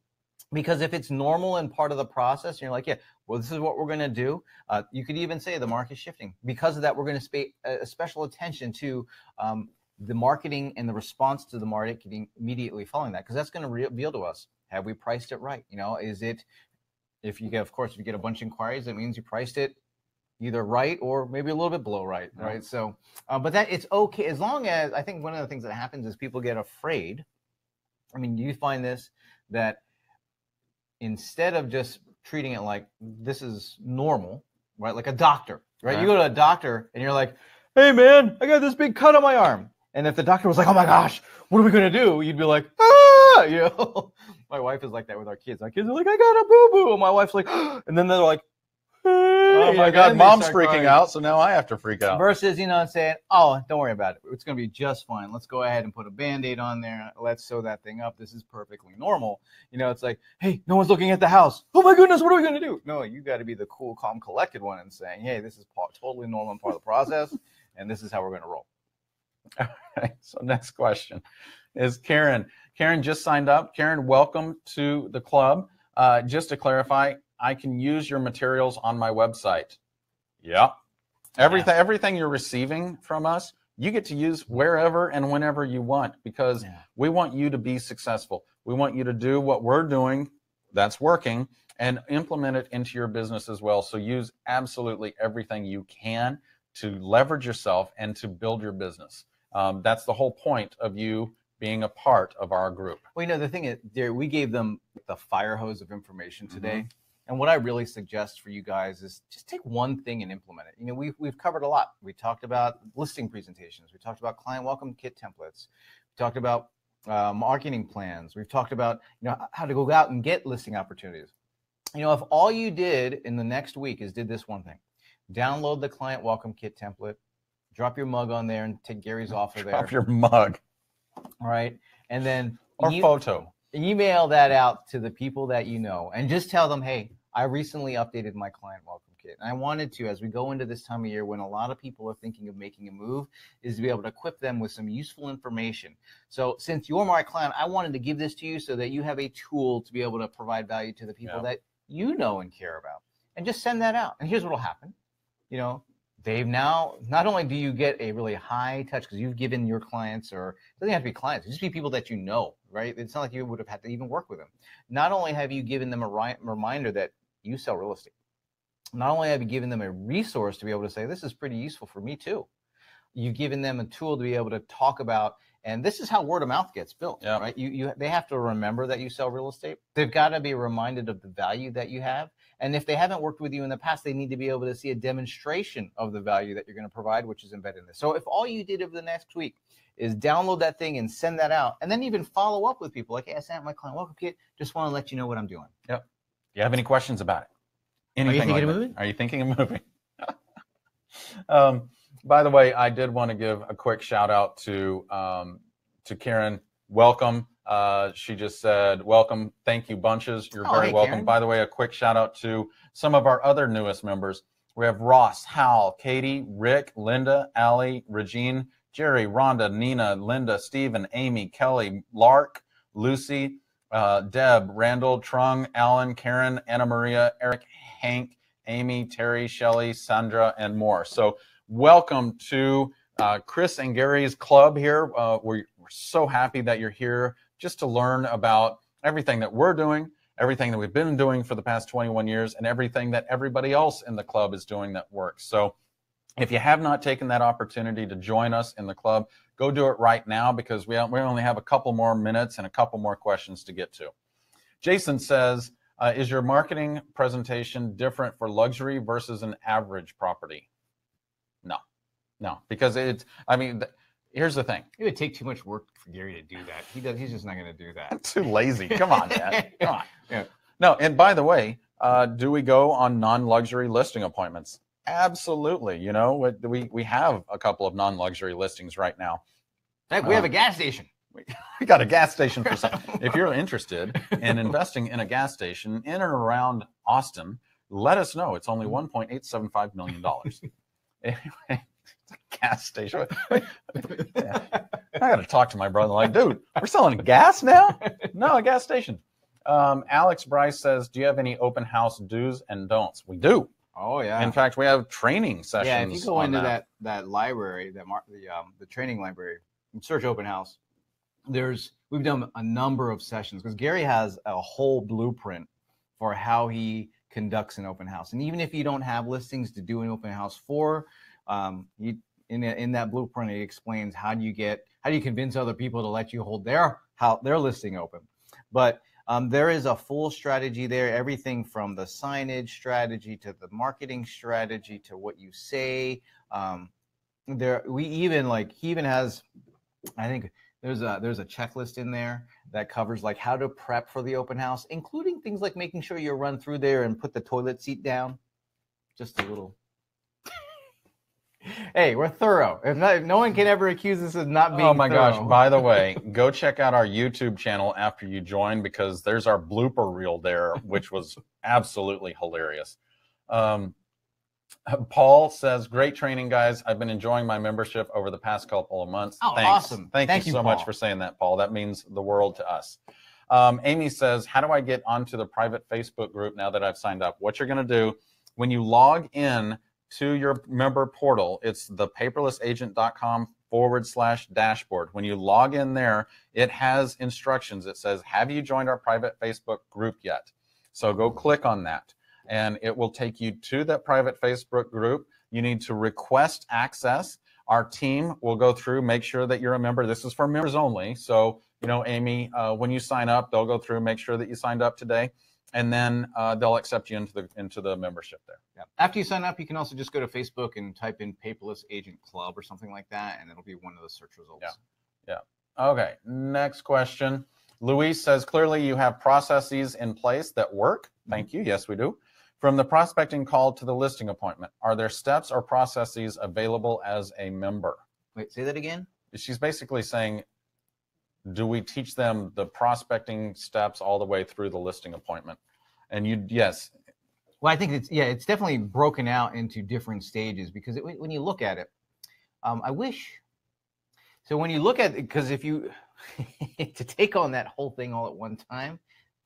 Because if it's normal and part of the process, and you're like, yeah, well, this is what we're going to do. You could even say the market's shifting. Because of that, we're going to pay special attention to the marketing and the response to the marketing immediately following that. Because that's going to reveal to us, have we priced it right? You know, is it, if you get, of course, if you get a bunch of inquiries, that means you priced it either right or maybe a little bit below right, right? So, but that it's okay. As long as, I think one of the things that happens is people get afraid. I mean, you find this, that instead of just treating it like this is normal, right? Like a doctor, right? You go to a doctor and you're like, hey man, I got this big cut on my arm. And if the doctor was like, oh my gosh, what are we going to do? You'd be like, ah! what? You know, my wife is like that with our kids. Our kids are like, I got a boo-boo. And my wife's like, and then they're like, oh my God, mom's freaking out, so now I have to freak out. Versus, you know, saying, oh, don't worry about it. It's going to be just fine. Let's go ahead and put a Band-Aid on there. Let's sew that thing up. This is perfectly normal. You know, it's like, hey, no one's looking at the house. Oh my goodness, what are we going to do? No, you got to be the cool, calm, collected one and saying, hey, this is totally normal and part of the process, and this is how we're going to roll. All right, so next question is Karen. Karen just signed up. Karen, welcome to the club. Just to clarify, I can use your materials on my website. Yeah. Everything you're receiving from us, you get to use wherever and whenever you want, because we want you to be successful. We want you to do what we're doing that's working and implement it into your business as well. So use absolutely everything you can to leverage yourself and to build your business. That's the whole point of you being a part of our group. Well, you know, the thing is, we gave them the fire hose of information today. And what I really suggest for you guys is just take one thing and implement it. You know, we've covered a lot. We talked about listing presentations. We talked about client welcome kit templates. We talked about marketing plans. We've talked about, you know, how to go out and get listing opportunities. You know, if all you did in the next week is did this one thing, download the client welcome kit template, drop your mug on there and take Gary's off of there. Drop your mug. All right. And then or photo. Email that out to the people that you know and just tell them, hey, I recently updated my client welcome kit. And I wanted to, as we go into this time of year when a lot of people are thinking of making a move, is to be able to equip them with some useful information. So since you're my client, I wanted to give this to you so that you have a tool to be able to provide value to the people that you know and care about. And just send that out. And here's what will happen. You know, they've now, not only do you get a really high touch because you've given your clients, or it doesn't have to be clients, it just be people that you know, right? It's not like you would have had to even work with them. Not only have you given them a reminder that you sell real estate, not only have you given them a resource to be able to say, this is pretty useful for me too. You've given them a tool to be able to talk about, and this is how word of mouth gets built, right? They have to remember that you sell real estate. They've got to be reminded of the value that you have. And if they haven't worked with you in the past, they need to be able to see a demonstration of the value that you're going to provide, which is embedded in this. So if all you did over the next week is download that thing and send that out, and then even follow up with people like, hey, I sent my client welcome kit, just want to let you know what I'm doing. Yep. Do you have any questions about it? Anything Are you thinking of moving? Are you thinking of moving? By the way, I did want to give a quick shout out to Karen. Welcome. She just said, welcome. Thank you, bunches. You're very welcome. Karen. By the way, a quick shout out to some of our other newest members. We have Ross, Hal, Katie, Rick, Linda, Allie, Regine, Jerry, Rhonda, Nina, Linda, Stephen, Amy, Kelly, Lark, Lucy, Deb, Randall, Trung, Alan, Karen, Anna Maria, Eric, Hank, Amy, Terry, Shelley, Sandra, and more. So welcome to Chris and Gary's club here. We're so happy that you're here just to learn about everything that we're doing, everything that we've been doing for the past 21 years, and everything that everybody else in the club is doing that works. So if you have not taken that opportunity to join us in the club, go do it right now, because we only have a couple more minutes and a couple more questions to get to. Jason says, is your marketing presentation different for luxury versus an average property? No, because here's the thing. It would take too much work for Gary to do that. He's just not going to do that. I'm too lazy. Come on, man. Come on. Yeah. No, and by the way, do we go on non-luxury listing appointments? Absolutely. You know, we have a couple of non-luxury listings right now. Heck, we have a gas station. We got a gas station for sale. If you're interested in investing in a gas station in and around Austin, let us know. It's only $1.875 million. Anyway, it's a gas station. Yeah. I got to talk to my brother. Like, dude, we're selling gas now? No, a gas station. Alex Bryce says, do you have any open house do's and don'ts? We do. Oh yeah. In fact, we have training sessions. Yeah, if you go into that library, the training library, and search open house, we've done a number of sessions because Gary has a whole blueprint for how he conducts an open house. And even if you don't have listings to do an open house for, in that blueprint, he explains how do you convince other people to let you hold their listing open. But there is a full strategy there, everything from the signage strategy to the marketing strategy to what you say. He even has, I think There's a checklist in there that covers like how to prep for the open house, including things like making sure you run through there and put the toilet seat down. Just a little. Hey, we're thorough. If no one can ever accuse us of not being. Oh my thorough. gosh! By the way, go check out our YouTube channel after you join, because there's our blooper reel there, which was absolutely hilarious. Paul says, "Great training, guys. I've been enjoying my membership over the past couple of months." Oh, Thanks. awesome! Thank you so much for saying that, Paul. That means the world to us. Amy says, "How do I get onto the private Facebook group now that I've signed up?" What you're going to do when you log in to your member portal, it's the paperlessagent.com/dashboard. When you log in there, it has instructions. It says, "Have you joined our private Facebook group yet?" So go click on that, and it will take you to that private Facebook group. You need to request access. Our team will go through, make sure that you're a member. This is for members only. So, you know, Amy, when you sign up, they'll go through, make sure that you signed up today, and then they'll accept you into the membership there. Yeah. After you sign up, you can also just go to Facebook and type in Paperless Agent Club or something like that, and it'll be one of the search results. Yeah. Okay. Next question. Luis says, "Clearly you have processes in place that work." Thank you. Yes, we do. "From the prospecting call to the listing appointment, are there steps or processes available as a member?" Wait, say that again? She's basically saying, do we teach them the prospecting steps all the way through the listing appointment? And yes. Well, I think it's definitely broken out into different stages, because when you look at it, I wish. So when you look at it, because if you to take on that whole thing all at one time,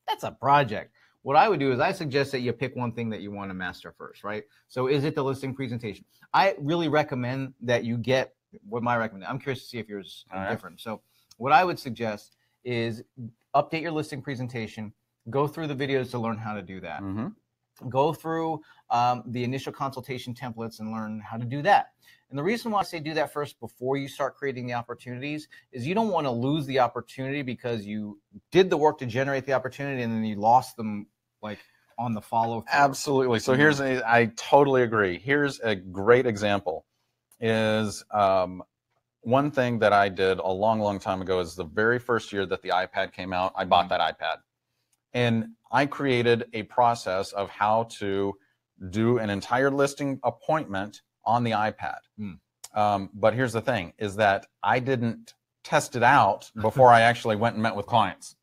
that's a project. What I would do is I suggest that you pick one thing that you want to master first, right? So is it the listing presentation? I really recommend that you get what my recommendation. I'm curious to see if yours is different. So what I would suggest is update your listing presentation, go through the videos to learn how to do that. Go through the initial consultation templates and learn how to do that. And the reason why I say do that first before you start creating the opportunities is you don't want to lose the opportunity because you did the work to generate the opportunity and then you lost them like on the follow through. Absolutely. So I totally agree. Here's a great example. Is one thing that I did a long time ago is the very first year that the iPad came out, I bought that iPad. And I created a process of how to do an entire listing appointment on the iPad. But here's the thing, is that I didn't test it out before I actually went and met with clients.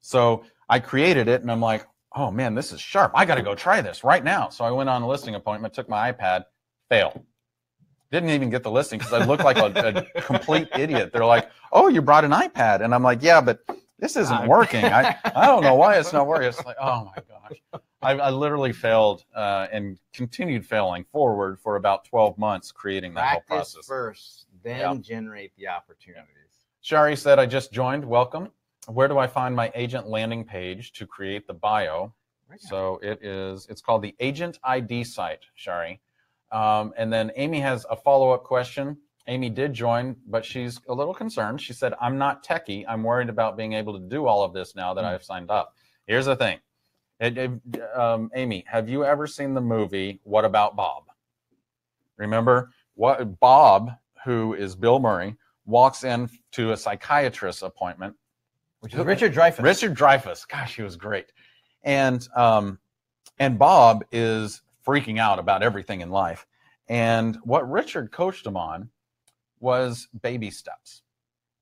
So I created it and I'm like, oh man, this is sharp. I got to go try this right now. So I went on a listing appointment, took my iPad, failed. Didn't even get the listing because I looked like a complete idiot. They're like, oh, you brought an iPad. And I'm like, yeah, but this isn't working. I don't know why it's not working. It's like, oh my gosh. I literally failed and continued failing forward for about 12 months creating that whole process. Practice first, then generate the opportunities. Shari said, "I just joined. Welcome. Where do I find my agent landing page to create the bio?" So it's called the Agent ID site, Shari. And then Amy has a follow-up question. Amy did join, but she's a little concerned. She said, "I'm not techie. I'm worried about being able to do all of this now that I've signed up." Here's the thing. Amy, have you ever seen the movie What About Bob? Remember what Bob, who is Bill Murray, walks in to a psychiatrist appointment, which is Richard Dreyfuss. Richard Dreyfuss. Gosh, he was great. And Bob is freaking out about everything in life. And what Richard coached him on was baby steps,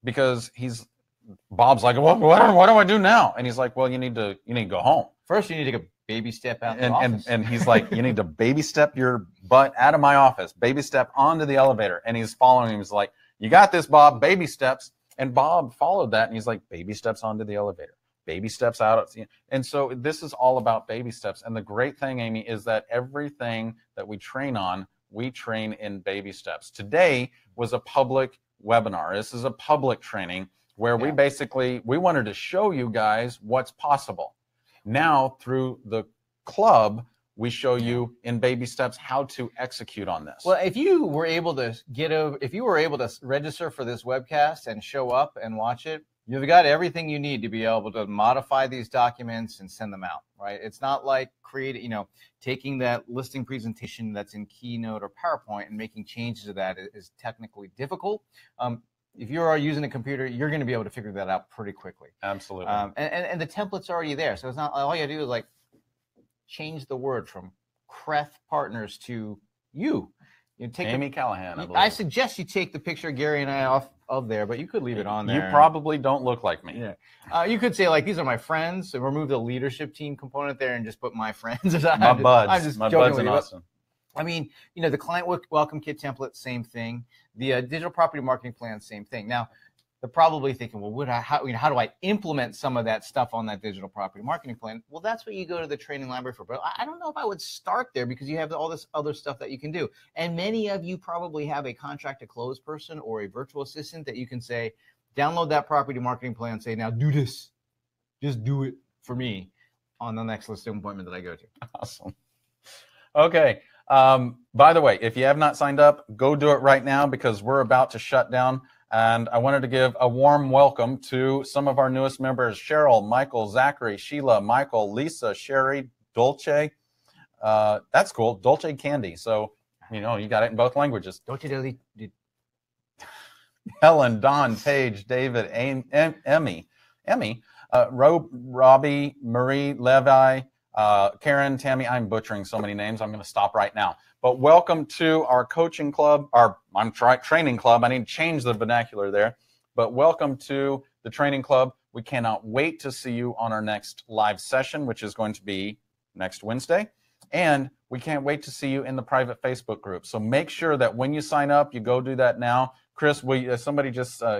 because Bob's like, well, what do I do now? And he's like, well, you need to go home. First, you need to take a baby step out of the office. And he's like, you need to baby step your butt out of my office, baby step onto the elevator. And he's following him. He's like, you got this, Bob, baby steps. And Bob followed that. And he's like, baby steps onto the elevator, baby steps out. And so this is all about baby steps. And the great thing, Amy, is that everything that we train on, we train in baby steps. Today was a public webinar. This is a public training where we wanted to show you guys what's possible. Now, through the club, we show you in baby steps how to execute on this. Well, if you were able to register for this webcast and show up and watch it, you've got everything you need to be able to modify these documents and send them out, right? It's not like taking that listing presentation that's in Keynote or PowerPoint and making changes to that is technically difficult. if you are using a computer, you're going to be able to figure that out pretty quickly. Absolutely. And the template's already there. So it's not, all you do is like change the word from Creth Partners to you. You take Amy Callahan, I believe. I suggest you take the picture of Gary and I off of there, but you could leave it on there. You probably don't look like me. Yeah. You could say, like, these are my friends, so remove the leadership team component there and just put my friends. My buds. I'm just my joking buds with in you. Austin. I mean, you know, the client welcome kit template, same thing. The digital property marketing plan, same thing. Now, they're probably thinking, well, how do I implement some of that stuff on that digital property marketing plan? Well, that's what you go to the training library for. But I don't know if I would start there because you have all this other stuff that you can do. And many of you probably have a contract to close person or a virtual assistant that you can say, download that property marketing plan, say, now do this. Just do it for me on the next listing appointment that I go to. Awesome. Okay. By the way, if you have not signed up, go do it right now because we're about to shut down. And I wanted to give a warm welcome to some of our newest members, Cheryl, Michael, Zachary, Sheila, Michael, Lisa, Sherry, Dolce. That's cool. Dolce Candy. So, you know, you got it in both languages. Dolce Deli. Helen, Don, Paige, David, Emmy, Robbie, Marie, Levi, Karen, Tammy. I'm butchering so many names. I'm going to stop right now. But welcome to our coaching club, training club. I need to change the vernacular there. But welcome to the training club. We cannot wait to see you on our next live session, which is going to be next Wednesday. And we can't wait to see you in the private Facebook group. So make sure that when you sign up, you go do that now. Chris,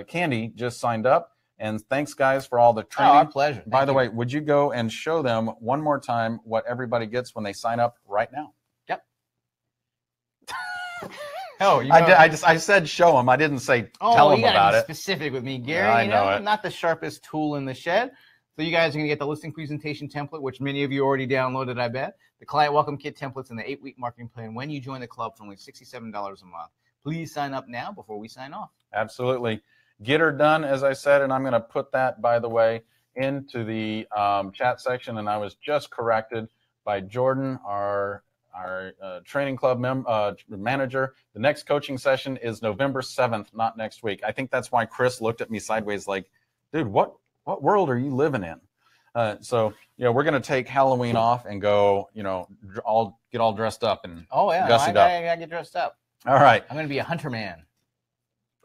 Candy just signed up. And thanks, guys, for all the training. Oh, our pleasure. By the way, would you go and show them one more time what everybody gets when they sign up right now? Yep. Oh, I said show them. I didn't say tell them about it. Specific with me, Gary. I know it. Not the sharpest tool in the shed. So you guys are going to get the listing presentation template, which many of you already downloaded, I bet. The client welcome kit templates and the 8-week marketing plan when you join the club for only $67 a month. Please sign up now before we sign off. Absolutely. Get her done, as I said, and I'm going to put that, by the way, into the chat section. And I was just corrected by Jordan, our training club manager. The next coaching session is November 7th, not next week. I think that's why Chris looked at me sideways like, dude, what world are you living in? So, you know, we're going to take Halloween off and go, you know, get all dressed up and gussied up. I got to get dressed up. All right. I'm going to be a hunter man.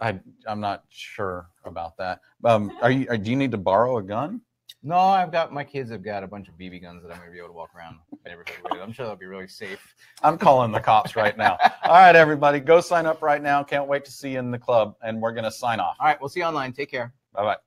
I'm not sure about that. Do you need to borrow a gun? No, my kids have got a bunch of BB guns that I'm going to be able to walk around the neighborhood with. I'm sure they'll be really safe. I'm calling the cops right now. All right, everybody, go sign up right now. Can't wait to see you in the club, and we're going to sign off. All right, we'll see you online. Take care. Bye-bye.